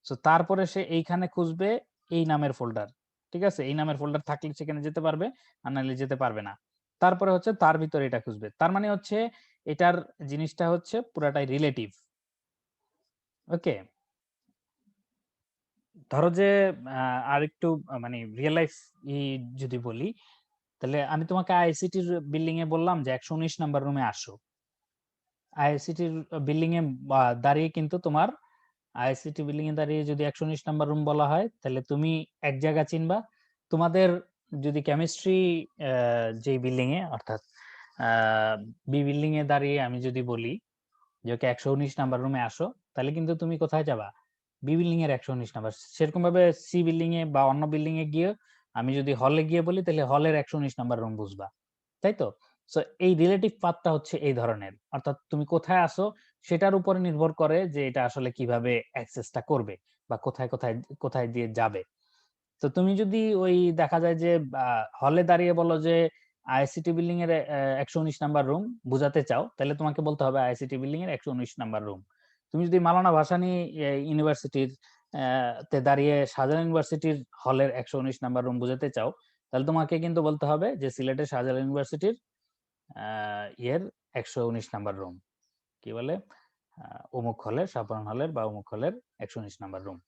সো তারপরে সে এইখানে খুঁজবে এই নামের ফোল্ডার। ঠিক আছে, এই নামের ফোল্ডার থাকলে সেখানে যেতে পারবে, আর নাহলে যেতে পারবে না। তারপরে হচ্ছে তার ভিতরে এটা খুঁজবে, তার মানে হচ্ছে এটার জিনিসটা হচ্ছে পুরাটাই রিলেটিভ। ওকে, ধরো যে আর একটু মানে রিয়েল লাইফ যদি বলি, তাহলে আমি তোমাকে আইসিটির বিল্ডিং এ বললাম যে 119 নাম্বার রুমে আসো। আইসিটির বিল্ডিং এ দাঁড়িয়ে কিন্তু তোমার আইসিটি বিল্ডিং এ দাঁড়িয়ে যদি 119 নাম্বার রুম বলা হয়, তাহলে তুমি এক জায়গা চিনবা। তোমাদের যদি কেমিস্ট্রি যে বিল্ডিং এ, অর্থাৎ বি বিল্ডিং এ দাঁড়িয়ে আমি যদি বলি যে ওকে 119 নাম্বার রুমে আসো, তাহলে কিন্তু তুমি কোথায় যাবা, বি বিল্ডিং এর 119 নাম্বার। সেরকম ভাবে সি বিল্ডিং এ বা অন্য বিল্ডিং এ গিয়ে আমি যদি হলে গিয়ে বলি, তাহলে হলের 119 নাম্বার রুম বুঝবা। তাই তো? সো এই রিলেটিভ পাথটা হচ্ছে এই ধরনের, অর্থাৎ তুমি কোথায় আসো সেটার উপরে নির্ভর করে যে এটা আসলে কিভাবে অ্যাক্সেসটা করবে বা কোথায় কোথায় কোথায় দিয়ে যাবে। তো তুমি যদি ওই দেখা যায় যে হলে দাঁড়িয়ে বলো যে আইসিটি বিল্ডিং এর 119 নাম্বার রুম বুঝাতে চাও, তাহলে তোমাকে বলতে হবে আইসিটি বিল্ডিং এর 119 নাম্বার রুম। তুমি যদি মাওলানা ভাসানী ইউনিভার্সিটির তে দাঁড়িয়ে শাহজালাল ইউনিভার্সিটির হলের 119 নাম্বার রুম বুঝাতে চাও, তাহলে তোমাকে কিন্তু বলতে হবে যে সিলেটের শাহজালাল ইউনিভার্সিটির ইয়ের 119 নাম্বার রুম, কি বলে, অমুক হলের, সাধারণ হলের বা অমুক হলের 119 নাম্বার রুম।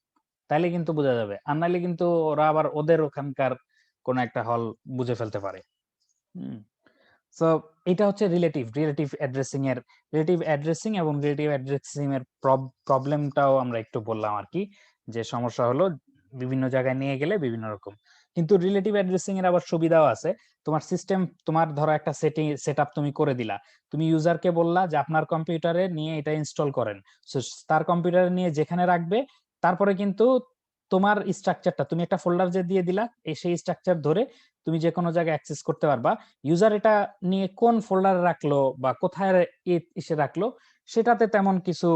তাইলে কিন্তু বোঝা যাবে, আর নাইলে কিন্তু ওরা আবার ওদের ওখানকার কোন একটা হল বুঝে ফেলতে পারে। সো এটা হচ্ছে রিলেটিভ অ্যাড্রেসিং এর, রিলেটিভ অ্যাড্রেসিং এবং রিলেটিভ অ্যাড্রেসিং এর প্রবলেমটাও আমরা একটু বললাম আর কি, যে সমস্যা হলো বিভিন্ন জায়গায় নিয়ে গেলে বিভিন্ন রকম। কিন্তু রিলেটিভ অ্যাড্রেসিং এর আবার সুবিধাও আছে। তোমার সিস্টেম, তোমার ধরো একটা সেটআপ তুমি করে দিলা, তুমি ইউজারকে বললা যে আপনার কম্পিউটারে নিয়ে এটা ইনস্টল করেন, সো তার কম্পিউটারে নিয়ে যেখানে রাখবে, তারপরে কিন্তু তোমার স্ট্রাকচারটা তুমি একটা ফোল্ডার যে দিয়ে দিলা, সেই স্ট্রাকচার ধরে তুমি যে কোনো জায়গায় অ্যাক্সেস করতে পারবা। ইউজার এটা নিয়ে কোন ফোল্ডারে রাখলো বা কোথায় এসে রাখলো, সেটাতে তেমন কিছু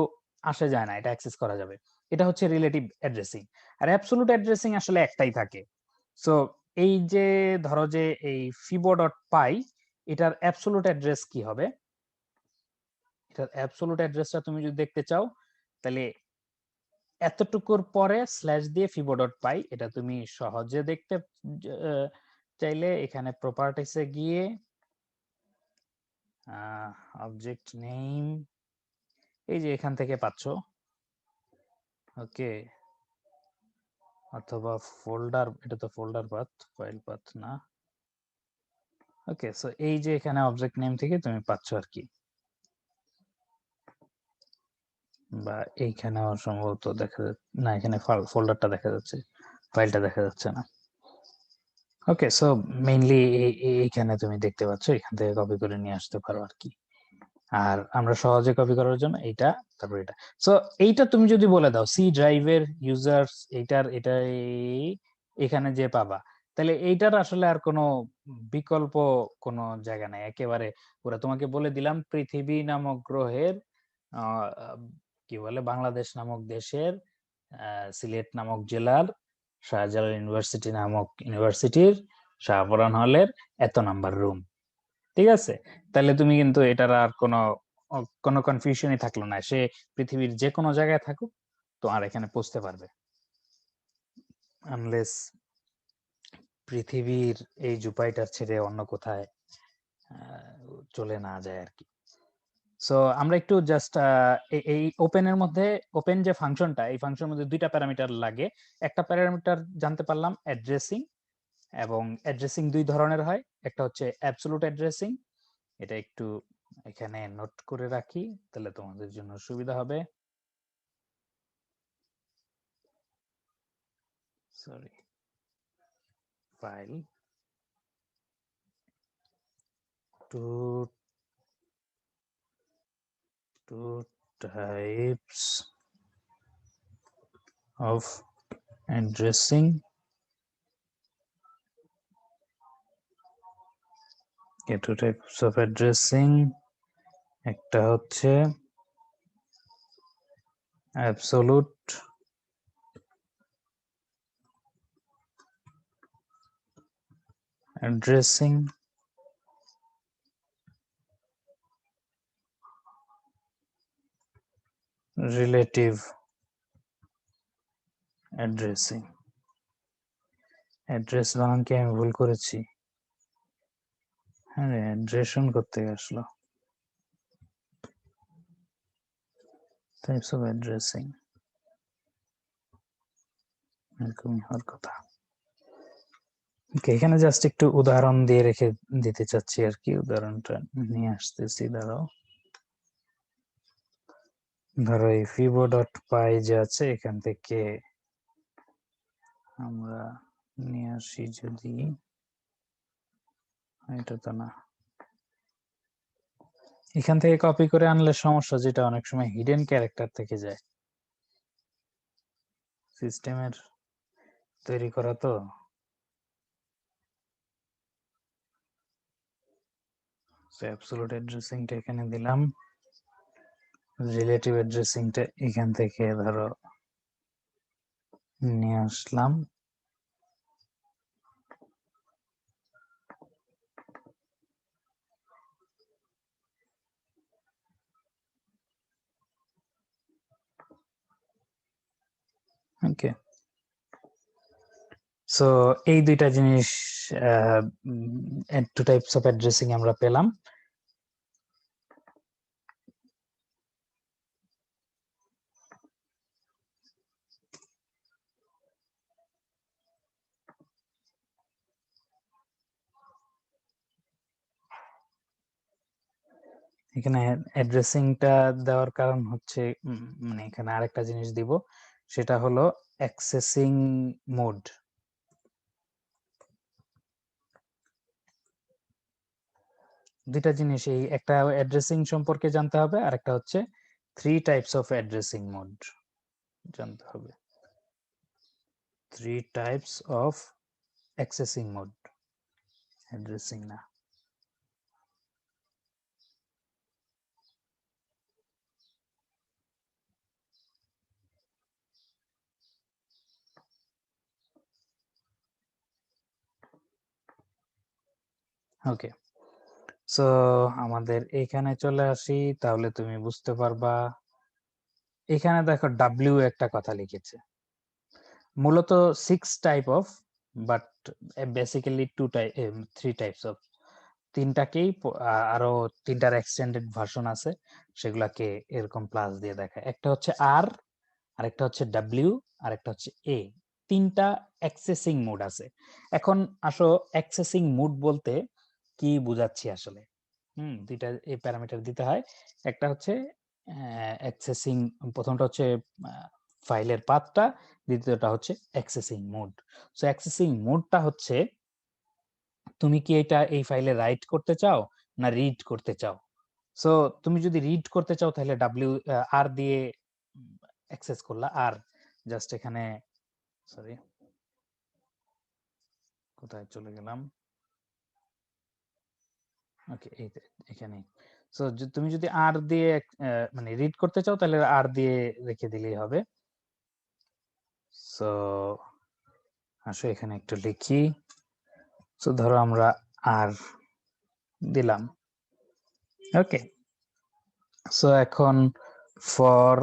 আসে যায় না, এটা অ্যাক্সেস করা যাবে। এটা হচ্ছে রিলেটিভ অ্যাড্রেসিং। আর অ্যাবসোলুট অ্যাড্রেসিং আসলে একটাই থাকে। সো এই যে ধরো যে এই ফিবো ডট পাই, এটার অ্যাবসোলুট অ্যাড্রেস কি হবে, এটার অ্যাবসোলুট অ্যাড্রেসটা তুমি যদি দেখতে চাও, তাহলে এতটুকুর পরে স্ল্যাশ দিয়ে ফিবো ডট পাই, এটা তুমি সহজে দেখতে চাইলে এখানে প্রপার্টিসে গিয়ে অবজেক্ট নেম, এই যে এখান থেকে পাচ্ছ। ওকে, অথবা ফোল্ডার, এটা তো ফোল্ডার পাথ, ফাইল পাথ না। ওকে, সো এই যে এখানে অবজেক্ট নেম থেকে তুমি পাচ্ছ আর কি, বা এইখানে সম্ভবত দেখা যাচ্ছে না, এখানে ফোল্ডারটা দেখা যাচ্ছে। ফাইলটা দেখা যাচ্ছে না। ওকে, সো মেইনলি এইখানে তুমি দেখতে পাচ্ছ, এখান থেকে কপি করে নিয়ে আসতে পারো আর কি। আর আমরা সহজে কপি করার জন্য এইটা, তারপর এটা। সো এইটা তুমি যদি বলে দাও সি ড্রাইভের ইউজার্স এটা এখানে যে পাবা, তাহলে এইটার আসলে আর কোনো বিকল্প কোনো জায়গা নাই, একেবারে পুরো তোমাকে বলে দিলাম পৃথিবী নামক গ্রহের আহ, কি বলে বাংলাদেশ নামক দেশের সিলেট নামক জেলার শাহজালাল ইউনিভার্সিটি নামক ইউনিভার্সিটির শাহপরান হলের এত নাম্বার রুম। ঠিক আছে, তাহলে তুমি কিন্তু এটার আর কোনো কনফিউশনই থাকলো না, সে পৃথিবীর যে কোনো জায়গায় থাকুক তোমার এখানে পৌঁছতে পারবে, আনলেস পৃথিবীর এই জুপাইটার ছেড়ে অন্য কোথায় চলে না যায় আর কি। সো আমরা একটু জাস্ট এই ওপেনের মধ্যে, ওপেন যে ফাংশনটা, এই ফাংশনের মধ্যে দুইটা প্যারামিটার লাগে। একটা প্যারামিটার জানতে পারলাম অ্যাড্রেসিং, এবং অ্যাড্রেসিং দুই ধরনের হয়, একটা হচ্ছে অ্যাবসোলুট অ্যাড্রেসিং, এটা একটু এখানে নোট করে রাখি তাহলে তোমাদের জন্য সুবিধা হবে। Sorry, file two types of addressing, two types of addressing, একটা হচ্ছে absolute addressing, relative addressing। Address বানান কি আমি ভুল করেছি? হ্যাঁ, অ্যাড্রেশন করতে আসলো। টাইপস অফ অ্যাড্রেসিং এরকমই হওয়ার কথা। ওকে, এখানে জাস্ট একটু উদাহরণ দিয়ে রেখে দিতে চাচ্ছি আর কি, উদাহরণটা নিয়ে আসতেছি, দাঁড়াও। ধরো এই fibo.py যে আছে, এখান থেকে আমরা নিয়ে আসি, যদি এটা তো না, এখান থেকে কপি করে আনলে সমস্যা যেটা অনেক সময় হিডেন ক্যারেক্টার থেকে যায়, সিস্টেমের তৈরি করা তো। অ্যাবসলিউট অ্যাড্রেসিংটা এখানে দিলাম, রিলেটিভ অ্যাড্রেসিংটা এখান থেকে ধরো নিয়ে আসলাম। ওকে, সো এই দুইটা জিনিস, টু টাইপস অফ অ্যাড্রেসিং আমরা পেলাম। এখানে অ্যাড্রেসিংটা দেওয়ার কারণ হচ্ছে মানে এখানে আরেকটা জিনিস দিব, সেটা হলো অ্যাক্সেসিং মোড। দুইটা জিনিস, এই একটা অ্যাড্রেসিং সম্পর্কে জানতে হবে, আর একটা হচ্ছে three types of addressing mode জানতে হবে। Three types of accessing mode, addressing না। ওকে, সো আমাদের এখানে চলে আসি, তাহলে তুমি বুঝতে পারবা। এখানে দেখো ডাব্লিউ একটা কথা লিখেছে, মূলত 6 type of, but basically three types of, তিনটাকেই আরো তিনটার এক্সটেন্ডেড ভার্সন আছে, সেগুলাকে এরকম প্লাস দিয়ে দেখায়। একটা হচ্ছে আর, আরেকটা হচ্ছে ডাব্লিউ, আরেকটা হচ্ছে এ। তিনটা অ্যাক্সেসিং মোড আছে। এখন আসো অ্যাক্সেসিং মোড বলতে কি বুঝাচ্ছি আসলে। দুইটা এই প্যারামিটার দিতে হয়। একটা হচ্ছে অ্যাক্সেসিং, প্রথমটা হচ্ছে ফাইলের পাথটা, দ্বিতীয়টা হচ্ছে অ্যাক্সেসিং মোড। সো অ্যাক্সেসিং মোডটা হচ্ছে তুমি কি এটা এই ফাইলে রাইট করতে চাও না রিড করতে চাও। সো তুমি যদি রিড করতে চাও তাহলে আর দিয়ে অ্যাক্সেস করলা, আর জাস্ট এখানে সরি কোথায় চলে গেলাম, ওকে এখানে। সো তুমি যদি আর দিয়ে মানে রিড করতে চাও তাহলে আর দিয়ে রেখে দিলেই হবে। সো আসো এখানে একটু লিখি। সো ধরো আমরা আর দিলাম, ওকে। সো এখন for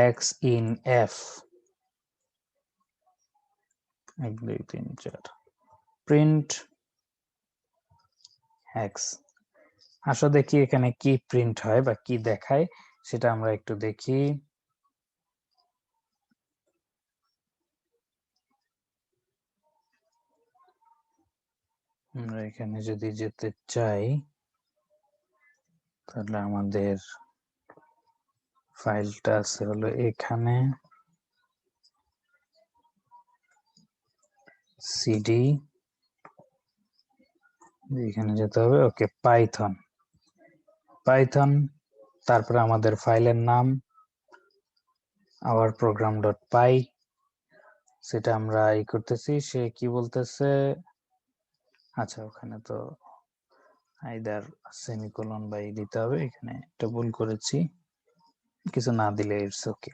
x in F 1 2 3 4 print x. আসো দেখি এখানে কি প্রিন্ট হয় বা কি দেখায় সেটা আমরা একটু দেখি। আমরা এখানে যদি যেতে চাই তাহলে আমাদের ফাইলটা আছে হলো এখানে, সিডি, এখানে যেতে হবে, ওকে পাইথন, তারপরে আমাদের ফাইলের নাম আওয়ার প্রোগ্রাম ডট পাই, সেটা আমরা করতেছি। সে কি বলতেছে, আচ্ছা ওখানে তো আইদার সেমিকোলন বা দিতে হবে, এখানে একটা ভুল করেছি, কিছু না দিলে ইটস ওকে,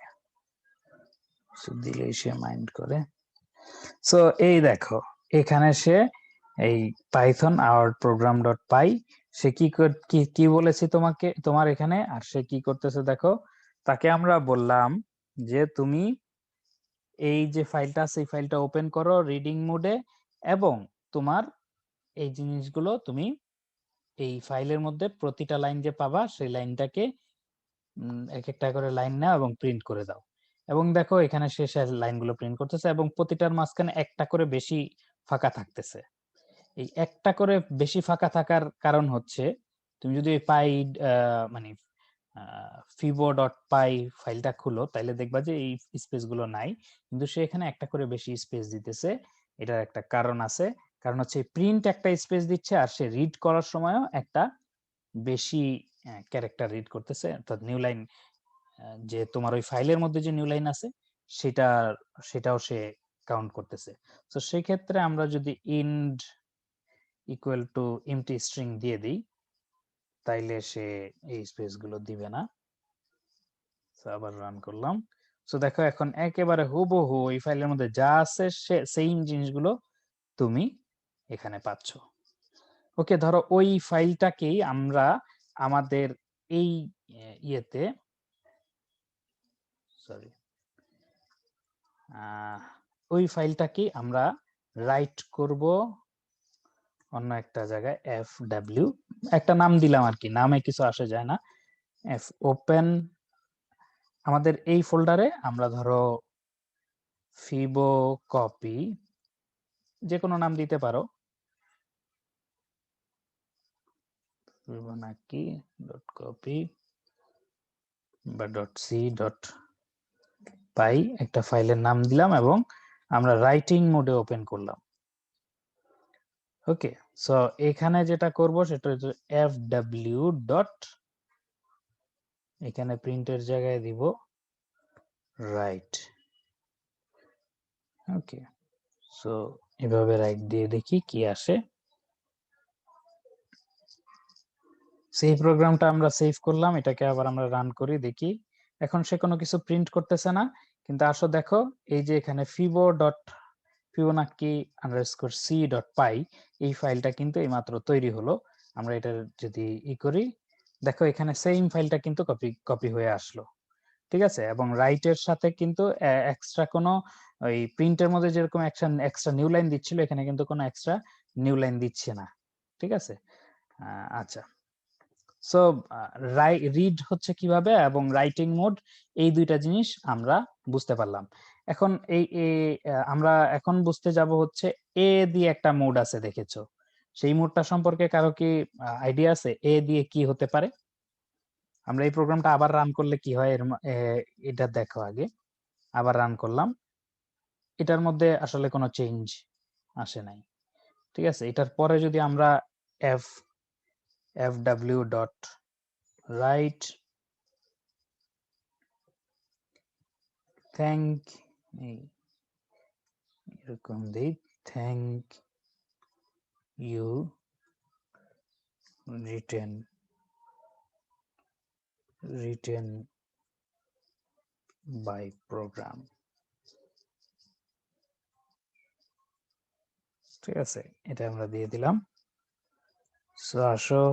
দিলেই সে মাইন্ড করে। সো এই দেখো এখানে সে এই পাইথন আওয়ার প্রোগ্রাম ডট পাই সে কি বলেছি তোমাকে, তোমার এখানে, আর সে কি করতেছে দেখো, তাকে আমরা বললাম যে তুমি এই যে ফাইলটা আছে এই ফাইলটা ওপেন করো রিডিং মোডে, এবং তোমার এই জিনিসগুলো তুমি এই ফাইলের মধ্যে প্রতিটা লাইন যে পাবা সেই লাইনটাকে এক একটা করে লাইন নাও এবং প্রিন্ট করে দাও। এবং দেখো এখানে শেষ লাইনগুলো প্রিন্ট করতেছে এবং প্রতিটার মাঝখানে একটা করে বেশি ফাঁকা থাকতেছে। এই একটা করে বেশি ফাঁকা থাকার কারণ হচ্ছে তুমি যদি পাই মানে ফিবো ডট পাই ফাইলটা খুলো তাহলে দেখবা যে এই স্পেস গুলো নাই, কিন্তু সে এখানে একটা করে বেশি স্পেস দিতেছে। এটার একটা কারণ আছে, কারণ হচ্ছে প্রিন্ট একটা স্পেস দিচ্ছে আর সে রিড করার সময়ও একটা বেশি ক্যারেক্টার রিড করতেছে, অর্থাৎ নিউ লাইন যে তোমার ওই ফাইলের মধ্যে যে নিউ লাইন আছে সেটা সেটাও সে কাউন্ট করতেছে। তো সেই ক্ষেত্রে আমরা যদি ইন্ড ইকুয়াল টু এমটি স্ট্রিং দিয়ে দিই তাইলে সে এই স্পেস গুলো দিবে না। আবার রান করলাম। সো দেখো এখন একেবারে হুবহু এই ফাইলের মধ্যে যা আছে সেম জিনিসগুলো তুমি এখানে পাচ্ছ। ওকে, ধরো ওই ফাইলটাকেই আমরা আমাদের এই ইয়েতে সরি ওই ফাইলটাকেই আমরা রাইট করব অন্য একটা জায়গায়, এফ ডাব্লিউ একটা নাম দিলাম আর কি, নামে কিছু আসে যায় না, এফ ওপেন আমাদের এই ফোল্ডারে আমরা ধরো ফিবো কপি যে কোনো নাম দিতে পারো, ফিবোনাকি ডট কপি বা ডট সি ডট পাই একটা ফাইলের নাম দিলাম এবং আমরা রাইটিং মোডে ওপেন করলাম। ওকে, সো এখানে যেটা করব সেটা হচ্ছে এফ ডাব্লিউ ডট, এখানে প্রিন্টের জায়গায় দিব রাইট। ওকে, সো এভাবে রাইট দিয়ে দেখি কি আসে। সেই প্রোগ্রামটা আমরা সেভ করলাম, এটাকে আবার আমরা রান করি দেখি। এখন সে কোনো কিছু প্রিন্ট করতেছে না, কিন্তু আসো দেখো এই যে এখানে ফিবোনাকি আন্ডারস্কোর সি ডট পাই এই ফাইলটা কিন্তু এইমাত্র তৈরি হলো। আমরা এটা যদি করি দেখো এখানে সেম ফাইলটা কিন্তু কপি হয়ে আসলো, ঠিক আছে। এবং রাইটের সাথে কিন্তু এক্সট্রা কোনো ওই প্রিন্টের মধ্যে যেরকম এক্সট্রা নিউ লাইন দিচ্ছিল এখানে কিন্তু কোনো এক্সট্রা নিউ লাইন দিচ্ছে না, ঠিক আছে। আচ্ছা, সো রিড হচ্ছে কিভাবে এবং রাইটিং মোড, এই দুইটা জিনিস আমরা বুঝতে পারলাম। এখন আমরা এখন বুঝতে যাব হচ্ছে এ দিয়ে একটা মোড আছে দেখেছো, সেই মোডটা সম্পর্কে কারো কি আইডিয়া আছে এ দিয়ে কি হতে পারে? আমরা এই প্রোগ্রামটা আবার রান করলে কি হয় এটা দেখো আগে। আবার রান করলাম, এটার মধ্যে আসলে কোনো চেঞ্জ আসে নাই। ঠিক আছে, এটার পরে যদি আমরা fw.write thank এরকম দিই, thank you written by program। ঠিক আছে, এটা আমরা দিয়ে দিলাম। সো আসো,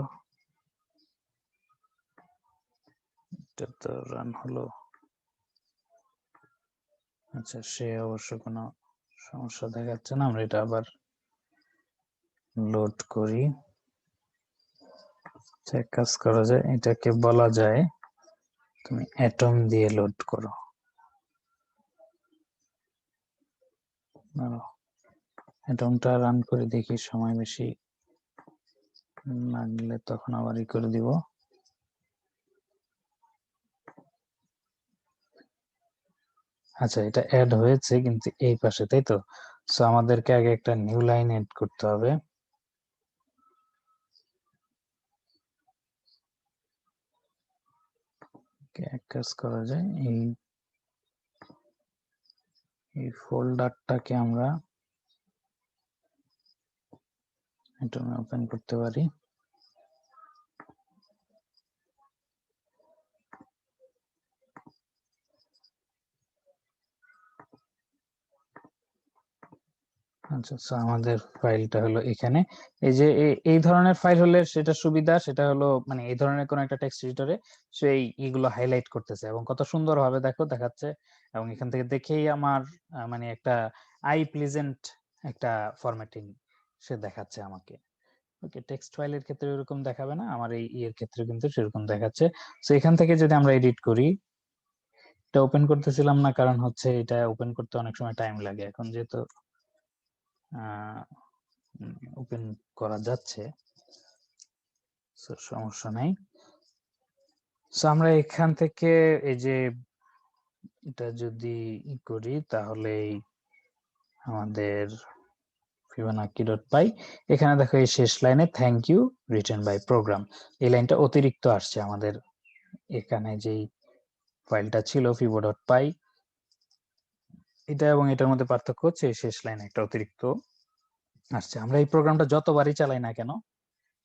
এটা তো রান হলো। আচ্ছা, সে অবশ্য কোনো সমস্যা দেখাচ্ছে না, আমরা এটা আবার লোড করি। এক কাজ করা যায়, এটাকে বলা যায় তুমি অ্যাটম দিয়ে লোড করো। অ্যাটমটা রান করে দেখি, সময় বেশি না নিলে তখন আবার ই করে দিব। আচ্ছা, এটা অ্যাড হয়েছে কিন্তু এই পাশে, তাই তো? সো আমাদেরকে আগে একটা নিউ লাইন এড করতে হবে। এক কাজ করা যায়, এই ফোল্ডারটাকে আমরা অ্যাটমে ওপেন করতে পারি। আচ্ছা, আমাদের ফাইলটা হলো এখানে। এই যে এই ধরনের ফাইল হলে সেটা সুবিধা, সেটা হলো মানে এই ধরনের কোন একটা টেক্সট এডিটরে সেই এগুলো হাইলাইট করতেছে এবং কত সুন্দর ভাবে দেখো দেখাচ্ছে। এবং এখান থেকে দেখেই আমার মানে একটা আই প্লিজেন্ট একটা ফরম্যাটিং সে দেখাচ্ছে আমাকে। ওকে, টেক্সট ফাইলের ক্ষেত্রে এরকম দেখাবে না, আমার এই এর ক্ষেত্রে কিন্তু সেরকম দেখাচ্ছে। সো এখান থেকে যদি আমরা এডিট করি, এটা ওপেন করতেছিলাম না কারণ হচ্ছে এটা ওপেন করতে অনেক সময় টাইম লাগে। এখন যেহেতু ওপেন করা যাচ্ছে, সমস্যা নাই। সো আমরা এখান থেকে এই যে এটা যদি করি তাহলে আমাদের fibonacci.py এখানে দেখো এই শেষ লাইনে thank you written by program, এই লাইনটা অতিরিক্ত আসছে আমাদের। এখানে যেই ফাইলটা ছিল fibo.py, এটা এবং এটার মধ্যে পার্থক্য হচ্ছে এই শেষ লাইনে একটা অতিরিক্ত আসছে। আমরা এই প্রোগ্রামটা যতবারই চালাই না কেন,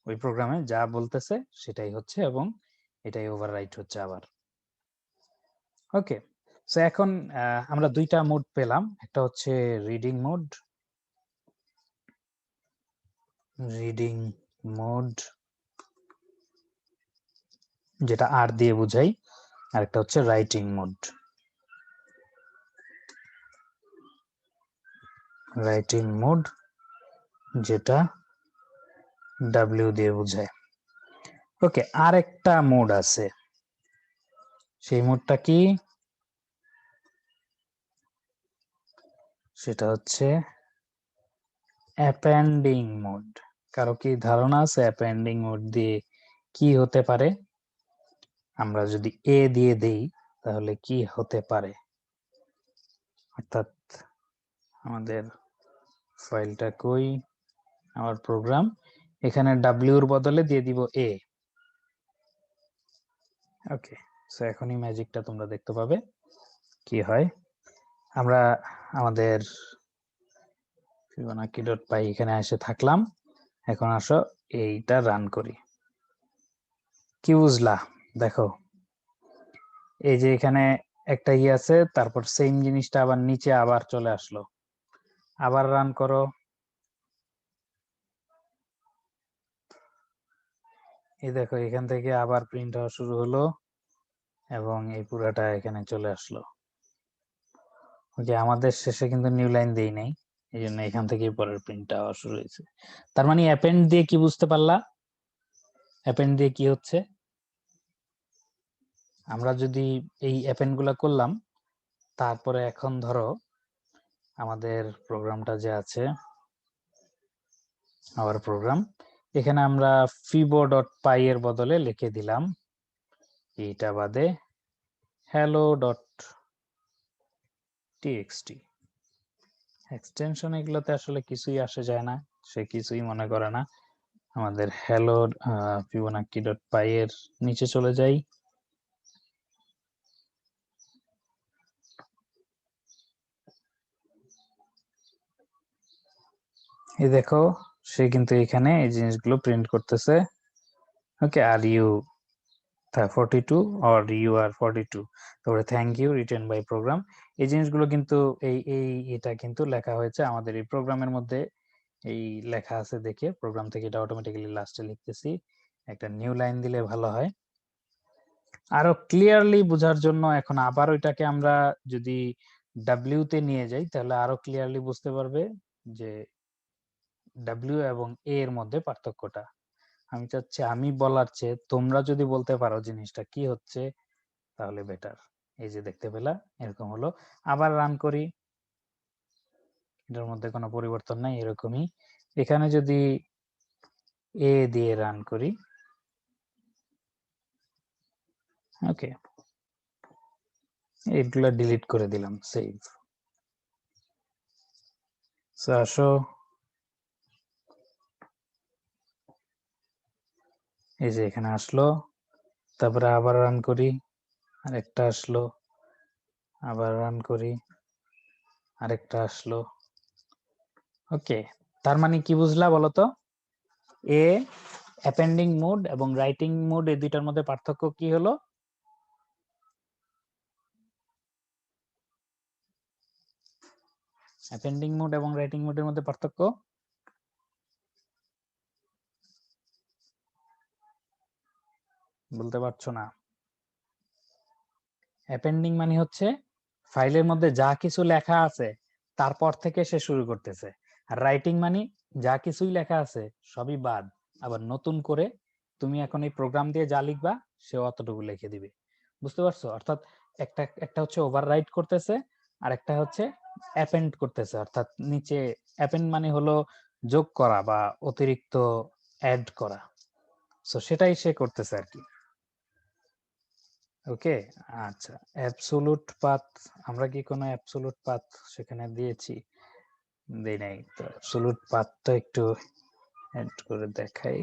ওই প্রোগ্রামে যা বলতেছে সেটাই হচ্ছে এবং এটাই ওভাররাইট হচ্ছে আবার। ওকে, সো এখন আমরা দুইটা মোড পেলাম, একটা হচ্ছে রিডিং মোড যেটা আর দিয়ে বুঝাই, আর একটা হচ্ছে রাইটিং মোড যেটা ডাব্লিউ দিয়ে বুঝায়। ওকে, আর একটা মোড আছে, সেই মোডটা কি? সেটা হচ্ছে অ্যাপেন্ডিং মোড। কারো কি ধারণা আছে অ্যাপেন্ডিং মোড দিয়ে কি হতে পারে? আমরা যদি এ দিয়ে দেই তাহলে কি হতে পারে? অর্থাৎ আমাদের ফাইলটা কই, আমার প্রোগ্রাম, এখানে ডাব্লিউর বদলে দিয়ে দিব এ। ওকে, সো এখনই ম্যাজিকটা তোমরা দেখতে পাবে কি হয়। আমরা আমাদের fibonacci.py এখানে এসে থাকলাম, এখন আসো এইটা রান করি। কি বুঝলা? দেখো এই যে এখানে একটা ই আছে, তারপর সেম জিনিসটা আবার নিচে আবার চলে আসলো। আবার রান করো, এই দেখো এখান থেকে আবার প্রিন্ট হওয়া শুরু হলো এবং এই পুরাটা এখানে চলে আসলো। ওকে, আমাদের শেষে কিন্তু নিউ লাইন দেই নাই, এই জন্য এখান থেকেই পরের প্রিন্টটা হওয়া শুরু হয়েছে। তার মানে অ্যাপেন্ড দিয়ে কি বুঝতে পারলা? অ্যাপেন্ড দিয়ে কি হচ্ছে? আমরা যদি এই অ্যাপেন্ড গুলা করলাম, তারপরে এখন ধরো আমাদের প্রোগ্রামটা যে আছে, আওয়ার প্রোগ্রাম, এখানে আমরা fibo.py এর বদলে লিখে দিলাম এটা বাদে hello. txt এক্সটেনশন, এগুলোতে আসলে কিছুই আসে যায় না, সে কিছুই মনে করে না। আমাদের hello fibonacci.py এর নিচে চলে যাই। এই দেখো, সে কিন্তু এখানে এই জিনিসগুলো প্রিন্ট করতেছে। Okay, are you 42 or you are 42, তারপরে thank you written by program. এই জিনিসগুলো কিন্তু এটা কিন্তু লেখা হয়েছে আমাদের এই প্রোগ্রামের মধ্যে। এই লেখা আছে দেখে প্রোগ্রাম থেকে এটা অটোমেটিক্যালি লাস্টে লিখতেছি। একটা নিউ লাইন দিলে ভালো হয় আরো ক্লিয়ারলি বোঝার জন্য। এখন আবার ওইটাকে আমরা যদি ডাব্লিউ তে নিয়ে যাই তাহলে আরো ক্লিয়ারলি বুঝতে পারবে যে ডাব্লিউ এবং এ এর মধ্যে পার্থক্যটা। আমি চাচ্ছি আমি বলার চেয়ে তোমরা যদি বলতে পারো জিনিসটা কি হচ্ছে তাহলে বেটার। এই যে দেখতে পেলা এরকম হলো। আবার রান করি, এটার মধ্যে কোনো পরিবর্তন নাই, এরকমই। এখানে যদি এ দিয়ে রান করি, ওকে, এগুলা ডিলিট করে দিলাম, সেভ। আসো, এই যে এখানে আসলো, তারপরে আবার রান করি, আরেকটা আসলো, আবার রান করি, আরেকটা আসলো। ওকে, তার মানে কি বুঝলা বলো তো? এ অ্যাপেন্ডিং মোড এবং রাইটিং মোড এই দুইটার মধ্যে পার্থক্য কি হলো? অ্যাপেন্ডিং মোড এবং রাইটিং মোডের মধ্যে পার্থক্য বলতে পারছো না? অ্যাপেন্ডিং মানে হচ্ছে ফাইলের মধ্যে যা কিছু লেখা আছে তারপর থেকে সে শুরু করতেছে, আর রাইটিং মানে যা কিছুই লেখা আছে সবই বাদ, আবার নতুন করে তুমি এখন এই প্রোগ্রাম দিয়ে যা লিখবা সে অতটুকু লিখে দিবে। বুঝতে পারছো? অর্থাৎ একটা একটা হচ্ছে ওভাররাইট করতেছে, আর একটা হচ্ছে অ্যাপেন্ড করতেছে। অর্থাৎ নিচে অ্যাপেন্ড মানে হলো যোগ করা বা অতিরিক্ত অ্যাড করা। সো সেটাই সে করতেছে আর কি। ওকে, আচ্ছা, অ্যাবসোলুট পাথ, আমরা কি কোনো অ্যাবসোলুট পাথ সেখানে দিয়েছি? দেই নাই। তো অ্যাবসোলুট পাথটা একটু অ্যাড করে দেখাই।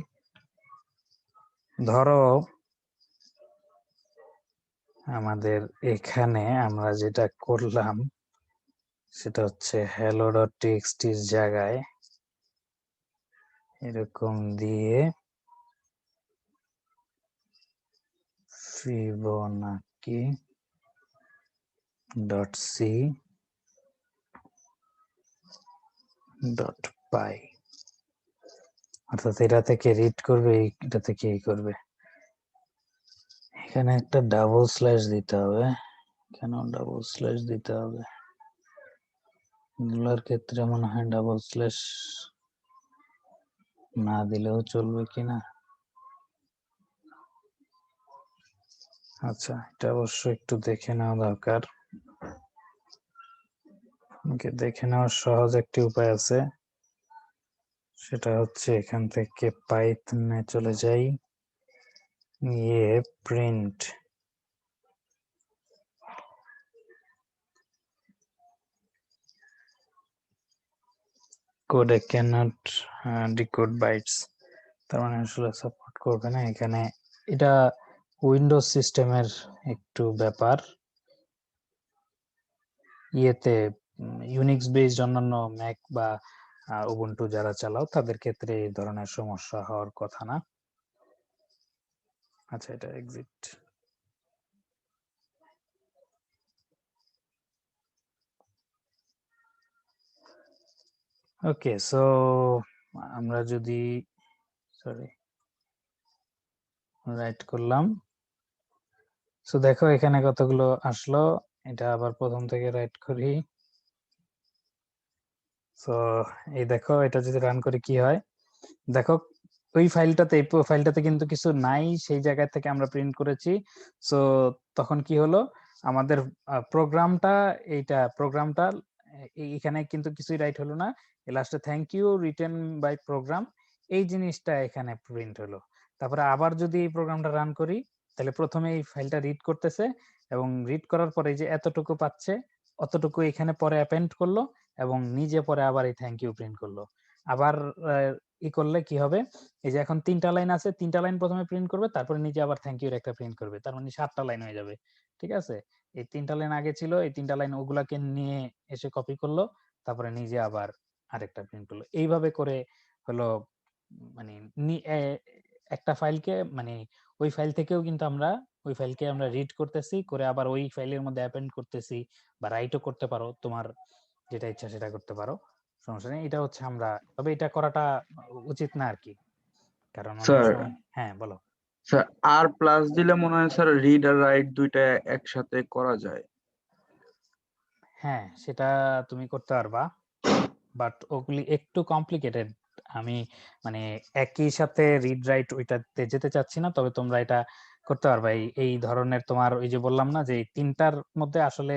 ধরো আমাদের এখানে আমরা যেটা করলাম সেটা হচ্ছে hello ডট টিএক্সটি এর জায়গায় এরকম দিয়ে ফিবোনাকি ডট সি ডট পাই, অর্থাৎ এটা থেকে রিড করবে, এটা থেকে এই করবে। এখানে একটা ডাবল স্ল্যাশ দিতে হবে। কেন ডাবল স্ল্যাশ দিতে হবে? এগুলোর ক্ষেত্রে মনে হয় ডাবল স্ল্যাশ না দিলেও চলবে কিনা। আচ্ছা, এটা অবশ্য একটু দেখে নেওয়া দরকার। দেখে নেওয়ার সহজ একটি উপায় আছে, সেটা হচ্ছে এখান থেকে পাইথনে চলে যাই, গিয়ে print code can't decode bytes, তার মানে আসলে সাপোর্ট করবে না এখানে। এটা উইন্ডোজ সিস্টেমের একটু ব্যাপার। ইয়েতে ইউনিক্স বেসড অন্যান্য ম্যাক বা উবুন্টু যারা চালাও তাদের ক্ষেত্রে এই ধরনের সমস্যা হওয়ার কথা না। আচ্ছা, এটা এক্সিট। ওকে, সো আমরা যদি সরি রাইট করলাম, সো দেখো এখানে কতগুলো আসলো। এটা আবার প্রথম থেকে রাইট করি। সো এই দেখো, এটা যদি রান করি কি হয় দেখো। ওই ফাইলটাতে, এই ফাইলটাতে কিন্তু কিছু নাই, সেই জায়গা থেকে আমরা প্রিন্ট করেছি। সো তখন কি হলো, আমাদের প্রোগ্রামটা, এইটা প্রোগ্রামটা এখানে কিন্তু কিছুই রাইট হলো না। লাস্টে thank you written by program, এই জিনিসটা এখানে প্রিন্ট হলো। তারপরে আবার যদি এই প্রোগ্রামটা রান করি তাহলে প্রথমে এই ফাইলটা রিড করতেছে, এবং রিড করার পরে যে এতটুকু পাচ্ছে অতটুকু এখানে পরে অ্যাপেন্ড করলো এবং নিজে পরে আবার এই থ্যাংক ইউ প্রিন্ট করলো। আবার ই করলে কি হবে, এই যে এখন 3টা লাইন আছে, 3টা লাইন প্রথমে প্রিন্ট করবে, তারপরে নিজে আবার থ্যাংক ইউর একটা প্রিন্ট করবে, তার মানে 7টা লাইন হয়ে যাবে। ঠিক আছে, এই 3টা লাইন আগে ছিল, এই 3টা লাইন ওগুলাকে নিয়ে এসে কপি করলো, তারপরে নিজে আবার আরেকটা প্রিন্ট করলো। এইভাবে করে হলো মানে একটা ফাইলকে মানে ওই ফাইল থেকেও কিন্তু আমরা ওই ফাইলকে আমরা রিড করতেছি, করে আবার ওই ফাইলের মধ্যে অ্যাপেন্ড করতেছি, বা রাইটও করতে পারো, তোমার যেটা ইচ্ছা সেটা করতে পারো, সমস্যা নেই। এটা হচ্ছে আমরা, তবে এটা করাটা উচিত না আর কি, কারণ অনেক স্যার সময়। হ্যাঁ বলো। স্যার আর প্লাস দিলে মনে হয় স্যার রিড আর রাইট দুইটা একসাথে করা যায়। হ্যাঁ সেটা তুমি করতে পারবা, বাট ওগুলি একটু কমপ্লিকেটেড। আমি মানে একই সাথে রিড রাইট ওইটাতে যেতে চাচ্ছি না, তবে তোমরা এটা করতে পারবা। এই ধরনের তোমার ওই যে বললাম না যে এই 3টার মধ্যে আসলে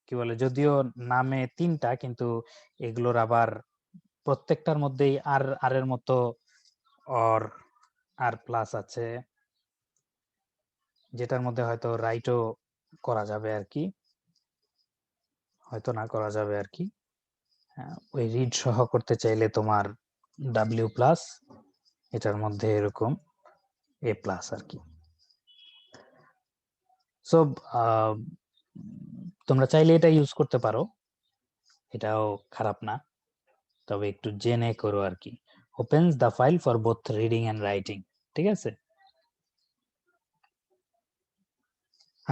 কি বলে, যদিও নামে 3টা, কিন্তু এগুলোর আবার প্রত্যেকটার মধ্যেই আর আর এর মতো অর আর প্লাস আছে, যেটার মধ্যে হয়তো রাইটও করা যাবে আর কি, হয়তো না করা যাবে আর কি। ওই রিড সহ করতে চাইলে তোমার ডাব্লিউ প্লাস, এটার মধ্যে এরকম এ প্লাস আর কি। সো তোমরা চাইলে এটা ইউজ করতে পারো, এটাও খারাপ না, তবে একটু জেনে করো আর কি। Opens the file for both reading and writing, ঠিক আছে।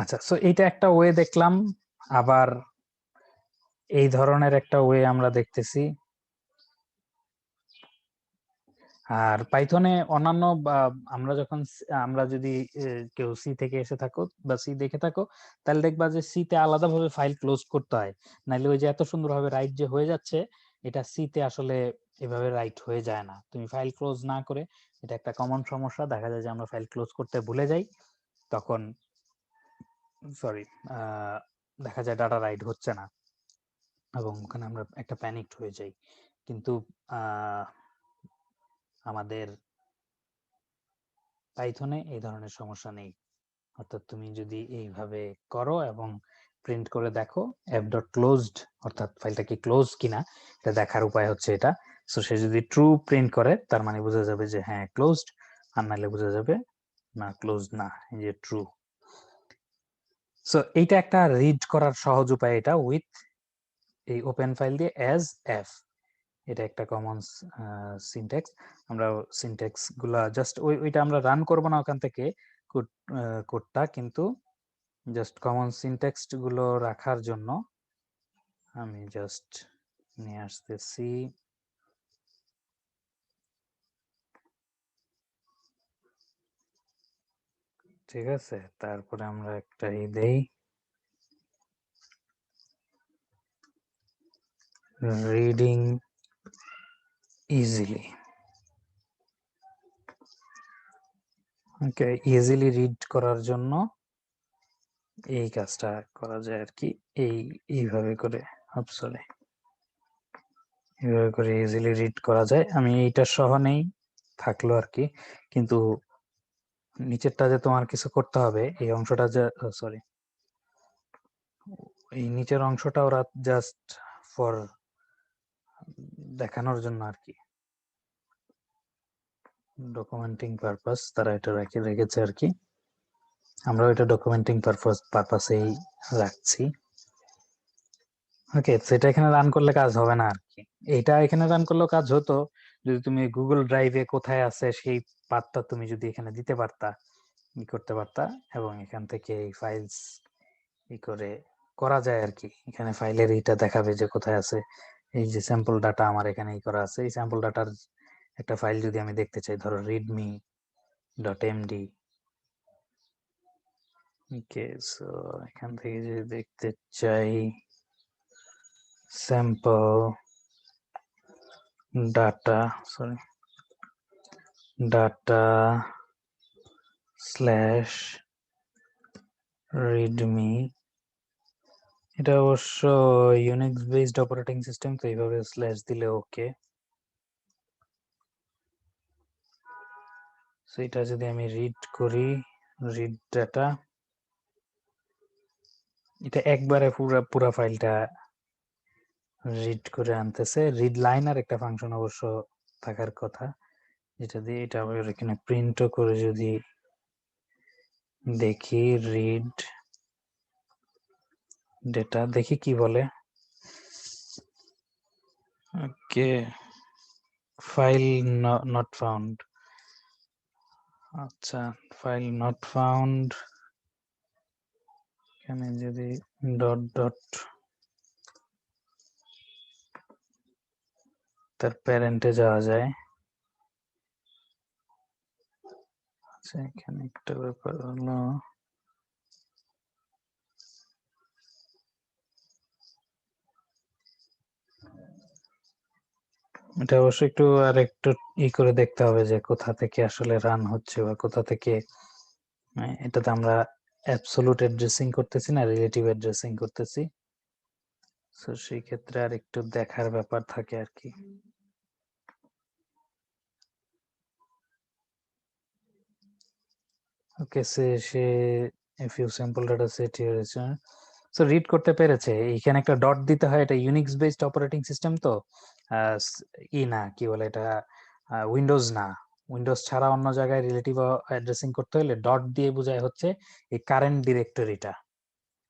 আচ্ছা, সো এটা একটা ওয়ে দেখলাম। আবার এই ধরনের একটা ওয়ে আমরা দেখতেছি। আর পাইথনে অন্যান্য আমরা যখন আমরা যদি কেউ সি থেকে এসে থাকো বা সি দেখে থাকো, তাহলে দেখবা যে সি তে আলাদাভাবে ফাইল ক্লোজ করতে হয়, নাহলে ওই যে এত সুন্দরভাবে রাইট যে হয়ে যাচ্ছে, এটা সি তে আসলে এভাবে রাইট হয়ে যায় না তুমি ফাইল ক্লোজ না করে। এটা একটা কমন সমস্যা, দেখা যায় যে আমরা ফাইল ক্লোজ করতে ভুলে যাই, তখন সরি দেখা যায় ডাটা রাইট হচ্ছে না, এবং ওখানে আমরা একটা প্যানিকড হয়ে যাই। কিন্তু আমাদের পাইথনে এই ধরনের সমস্যা নেই। অর্থাৎ তুমি যদি এইভাবে করো এবং প্রিন্ট করে দেখো এফ ডট ক্লোজড, অর্থাৎ ফাইলটা কি ক্লোজ কিনা এটা দেখার উপায় হচ্ছে এটা। সো সে যদি ট্রু প্রিন্ট করে তার মানে বোঝা যাবে যে হ্যাঁ ক্লোজড, আর নাহলে বোঝা যাবে না ক্লোজড না, এই যে ট্রু। সো এইটা একটা রিড করার সহজ উপায়, এটা উইথ এই ওপেন ফাইল দিয়ে অ্যাজ এফ, এটা একটা কমন সিনট্যাক্স। আমরা সিনট্যাক্স গুলা জাস্ট ওইটা আমরা রান করব না ওখান থেকে কোডটা, কিন্তু জাস্ট কমন সিনট্যাক্স গুলো রাখার জন্য আমি জাস্ট নিয়ে আসতেছি। ঠিক আছে, তারপরে আমরা একটা দেই রিডিং ইজিলি। ওকে, ইজিলি রিড করার জন্য এই কাজটা করা যায় আর কি, এইভাবে করে, সরি এইভাবে করে ইজিলি রিড করা যায়। আমি এইটা সহ নেই থাকলো আর কি, কিন্তু নিচেরটা যে তোমার কিছু করতে হবে এই অংশটা, যে সরি এই নিচের অংশটা ওরা জাস্ট ফর দেখানোর জন্য আর কি, ডকুমেন্টিং পারপাস তারা এটা রেখেছে আর কি, আমরা এটা ডকুমেন্টিং পারপাসেই রাখছি। ওকে, সেটা এখানে রান করলে কাজ হবে না আর কি, এটা এখানে রান করলেও কাজ হতো যদি তুমি গুগল ড্রাইভে কোথায় আছে সেই পাথটা তুমি যদি এখানে দিতে পারতা, ই করতে পারতা, এবং এখান থেকে এই ফাইলস ই করে করা যায় আর কি। এখানে ফাইলের এইটা দেখাবে যে কোথায় আছে, এই যে স্যাম্পল ডাটা আমার এখানে ই করা আছে, এই স্যাম্পল ডাটার একটা ফাইল যদি আমি দেখতে চাই, ধরো রিডমি ডট এমডি। ওকে, সো এখান থেকে যদি দেখতে চাই sample data, sorry data slash Redmi, এটা অবশ্য ইউনিক্স বেসড অপারেটিং সিস্টেম, তো এইভাবে স্ল্যাশ দিলে ওকে। সো এটা যদি আমি রিড করি, রিড ডাটা, এটা একবারে পুরা ফাইলটা রিড করে আনতেছে। রিড লাইনার একটা ফাংশন অবশ্য থাকার কথা, যেটা দিয়ে এটা আবার এখানে প্রিন্টও করে যদি দেখি রিড ডেটা, দেখি কি বলে। ওকে, ফাইল নট ফাউন্ড। আচ্ছা, ফাইল নট ফাউন্ড, এখানে যদি ডট ডট তার প্যারেন্টে যাওয়া যায়। আচ্ছা, এখানে একটা ব্যাপার হলো, এটা অবশ্যই একটু আর একটু করে দেখতে হবে যে কোথা থেকে আসলে রান হচ্ছে বা কোথা থেকে। এটাতে আমরা অ্যাবসোলুট অ্যাড্রেসিং করতেছি না, রিলেটিভ অ্যাড্রেসিং করতেছি। তো সেই ক্ষেত্রে আর একটু দেখার ব্যাপার থাকে আর কি। ওকে, সে a few sample data set here is so read করতে পেরেছে। এখানে একটা ডট দিতে হয়, এটা ইউনিক্স বেসড অপারেটিং সিস্টেম, তো না কি বলে এটা, উইন্ডোজ না, উইন্ডোজ ছাড়া অন্য জায়গায় রিলেটিভ অ্যাড্রেসিং করতে হলে ডট দিয়ে বোঝায় হচ্ছে এই কারেন্ট ডিরেক্টরিটা,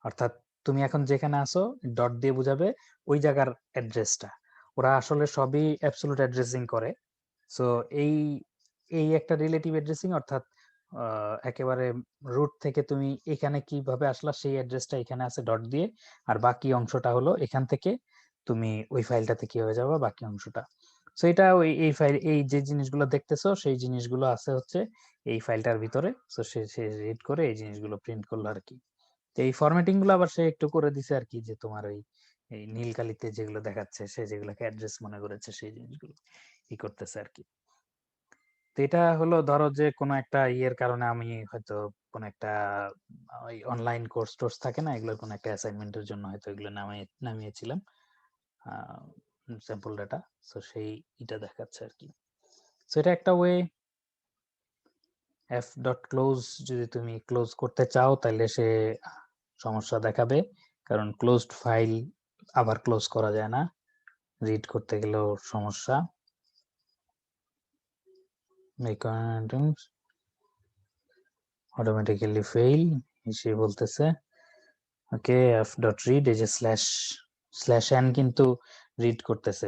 অর্থাৎ তুমি এখন যেখানে আসো ডট দিয়ে বুঝাবে ওই জায়গার অ্যাড্রেসটা। ওরা আসলে সবই অ্যাবসলিউট অ্যাড্রেসিং করে। সো এই এই একটা রিলেটিভ অ্যাড্রেসিং, অর্থাৎ একেবারে রুট থেকে তুমি এখানে কিভাবে আসলা সেই অ্যাড্রেসটা এখানে আছে ডট দিয়ে, আর বাকি অংশটা হলো এখান থেকে তুমি ওই ফাইলটাতে কিভাবে যাবা বাকি অংশটা। সো এটা ওই এই ফাইল, এই যে জিনিসগুলো দেখতেছো সেই জিনিসগুলো আছে হচ্ছে এই ফাইলটার ভিতরে। সো সে রিড করে এই জিনিসগুলো প্রিন্ট করলো আর কি। তো এই ফরম্যাটিং গুলো আবার সে একটু করে দিছে আর কি, যে তোমার ওই এই নীল কালিতে যেগুলো দেখাচ্ছে সে যেগুলোকে অ্যাড্রেস মনে করেছে সেই জিনিসগুলো ই করতেছে আর কি। তো এটা হলো ধরো যে কোনো একটা ইয়ের কারণে আমি হয়তো কোন একটা ওই অনলাইন কোর্স টোর্স থাকে না, এগুলোর কোন একটা অ্যাসাইনমেন্টের জন্য হয়তো এগুলো নামিয়েছিলাম স্যাম্পল ডাটা। সো সেই এটা দেখাচ্ছে আর কি। সো এটা একটা ওয়ে। এফ ডট ক্লোজ যদি তুমি ক্লোজ করতে চাও তাহলে সে সমস্যা দেখাবে, কারণ ক্লোজড ফাইল আবার ক্লোজ করা যায় না, রিড করতে গেলেও সমস্যা। অটোমেটিক্যালি ফেইল সে বলতেছে। ওকে, এফ ডট রিড, এই যে স্ল্যাশ এন কিন্তু রিড করতেছে।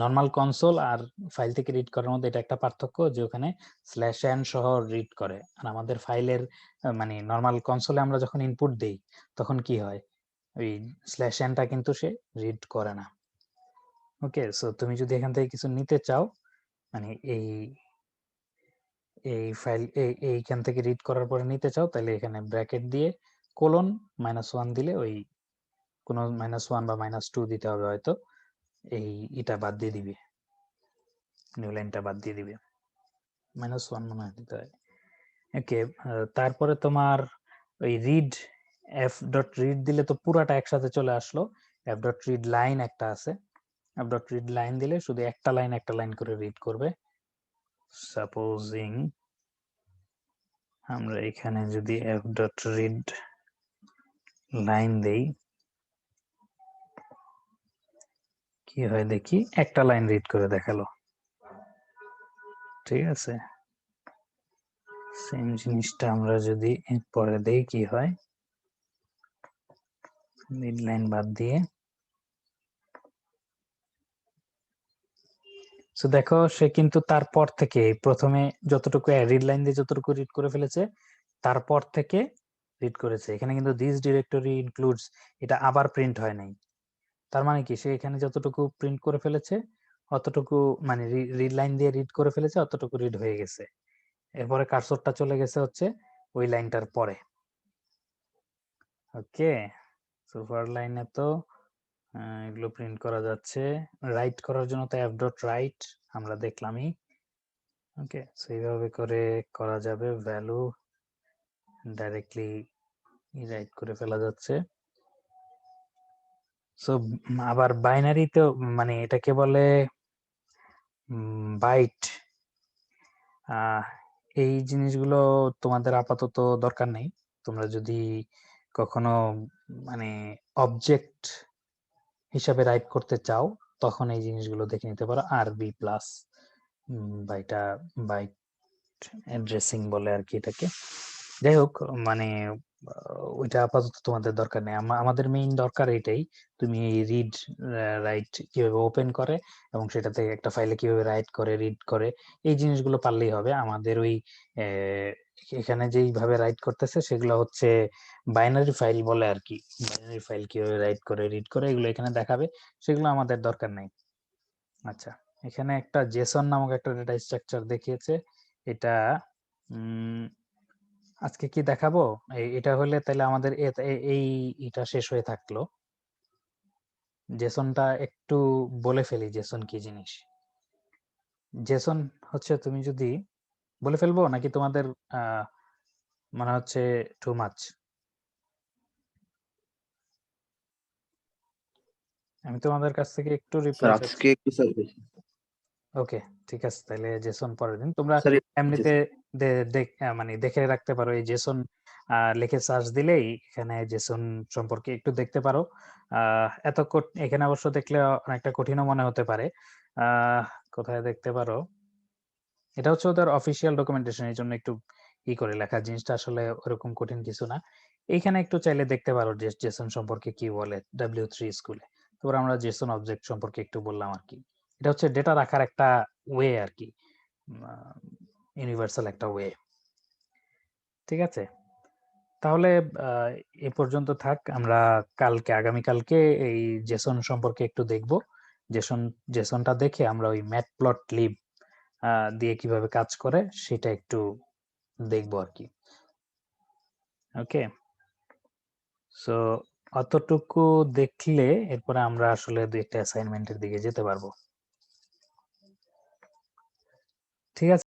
নর্মাল কনসোল আর ফাইল থেকে রিড করার মধ্যে এটা একটা পার্থক্য, যে ওখানে স্ল্যাশ এন সহ রিড করে, আর আমাদের ফাইলের মানে নর্মাল কনসোলে আমরা যখন ইনপুট দেই তখন কি হয়, ওই স্ল্যাশ এনটা কিন্তু সে রিড করে না। ওকে, সো তুমি যদি এখান থেকে কিছু নিতে চাও, মানে এই এই ফাইল এইখান থেকে রিড করার পরে নিতে চাও, তাহলে এখানে ব্র্যাকেট দিয়ে কোলন -1 দিলে ওই কোনো -1 বা -2 দিতে হবে হয়তো, এই এটা বাদ দিয়ে দিবে, নিউ লাইনটা বাদ দিয়ে দিবে, -1 মনে হয় দিতে হয়। ওকে, তারপরে তোমার ওই রিড, এফ ডট রিড দিলে তো পুরাটা একসাথে চলে আসলো। এফ ডট রিড লাইন একটা আছে, এফ ডট রিড লাইন দিলে শুধু একটা লাইন করে রিড করবে। সাপোজিং আমরা এখানে যদি এফ ডট রিড লাইন দেই, কি হয় দেখি, একটা লাইন রিড করে দেখালো। ঠিক আছে, সেম জিনিসটা আমরা যদি পরে দেই কি হয়, রিড লাইন বাদ দিয়ে। সো দেখো সে কিন্তু তারপর থেকে প্রথমে যতটুকু রিড লাইন দিয়ে যতটুকু রিড করে ফেলেছে তারপর থেকে রিড করেছে। এখানে কিন্তু দিস ডিরেক্টরি ইনক্লুডস এটা আবার প্রিন্ট হয় নাই। তার মানে কি, সে এখানে যতটুকু প্রিন্ট করে ফেলেছে অতটুকু, মানে রিড লাইন দিয়ে রিড করে ফেলেছে অতটুকু রিড হয়ে গেছে। এরপরে কার্সরটা চলে গেছে হচ্ছে ওই লাইনটার পরে। ওকে, সুপার লাইনে তো এগুলো প্রিন্ট করা যাচ্ছে। রাইট করার জন্য তো এফ ডট রাইট আমরা দেখলামই। ওকে, সেইভাবে করে করা যাবে, ভ্যালু ডাইরেক্টলি রাইট করে ফেলা যাচ্ছে। সো আবার বাইনারিতে মানে এটাকে বলে বাইট। এই জিনিসগুলো তোমাদের আপাতত দরকার নেই। তোমরা যদি কখনো মানে অবজেক্ট হিসাবে রাইট করতে চাও তখন এই জিনিসগুলো দেখে নিতে পারো। আরবি প্লাস বা এটা বাইট অ্যাড্রেসিং বলে আর কি এটাকে। যাই হোক, মানে ওইটা আপাতত তোমাদের দরকার নেই। আমাদের মেইন দরকার এটাই, তুমি রিড রাইট কিভাবে ওপেন করে এবং সেটা থেকে একটা ফাইলে কিভাবে রাইট করে রিড করে এই জিনিসগুলো পারলেই হবে। আমাদের ওই এখানে যেইভাবে রাইট করতেছে সেগুলো হচ্ছে বাইনারি ফাইল বলে আর কি। বাইনারি ফাইল কিভাবে রাইট করে রিড করে এগুলো এখানে দেখাবে, সেগুলো আমাদের দরকার নেই। আচ্ছা, এখানে একটা জেসন নামক একটা ডেটা স্ট্রাকচার দেখিয়েছে। এটা আজকে কি দেখাবো? এটা হলে তাহলে আমাদের এটা শেষ হয়ে থাকলো। জেসনটা একটু বলে ফেলি, জেসন কি জিনিস। জেসন হচ্ছে, তুমি যদি বলে ফেলবো নাকি তোমাদের মনে হচ্ছে টু মাচ? আমি তোমাদের কাছ থেকে একটু স্যার রিপ্লাই চাচ্ছি। আজকে একটু স্যার বেশি। ওকে, ঠিক আছে, তাহলে জেসন পরের দিন। তোমরা স্যার এমনিতে মানে দেখে রাখতে পারো, এই জেসন লিখে সার্চ দিলেই এখানে জেসন সম্পর্কে একটু দেখতে পারো। এখানে অবশ্য দেখলে অনেকটা কঠিনও মনে হতে পারে। কোথায় দেখতে পারো, এটা হচ্ছে ওদের অফিসিয়াল ডকুমেন্টেশন, এই জন্য একটু করে লেখা। জিনিসটা আসলে ওরকম কঠিন কিছু না। এইখানে একটু চাইলে দেখতে পারো যে জেসন সম্পর্কে কি বলে W3 স্কুলে। তারপর আমরা জেসন অবজেক্ট সম্পর্কে একটু বললাম আর কি। এটা হচ্ছে ডেটা রাখার একটা ওয়ে আর কি, ইউনিভার্সাল একটা ওয়ে। ঠিক আছে, তাহলে এ পর্যন্ত থাক। আমরা আগামীকালকে এই জেসন সম্পর্কে একটু দেখব। জেসনটা দেখে আমরা ওই ম্যাটপ্লটলিব দিয়ে কিভাবে কাজ করে সেটা একটু দেখবো আর কি। ওকে, সো অতটুকু দেখলে এরপরে আমরা আসলে দুই একটা অ্যাসাইনমেন্টের দিকে যেতে পারবো। ঠিক আছে।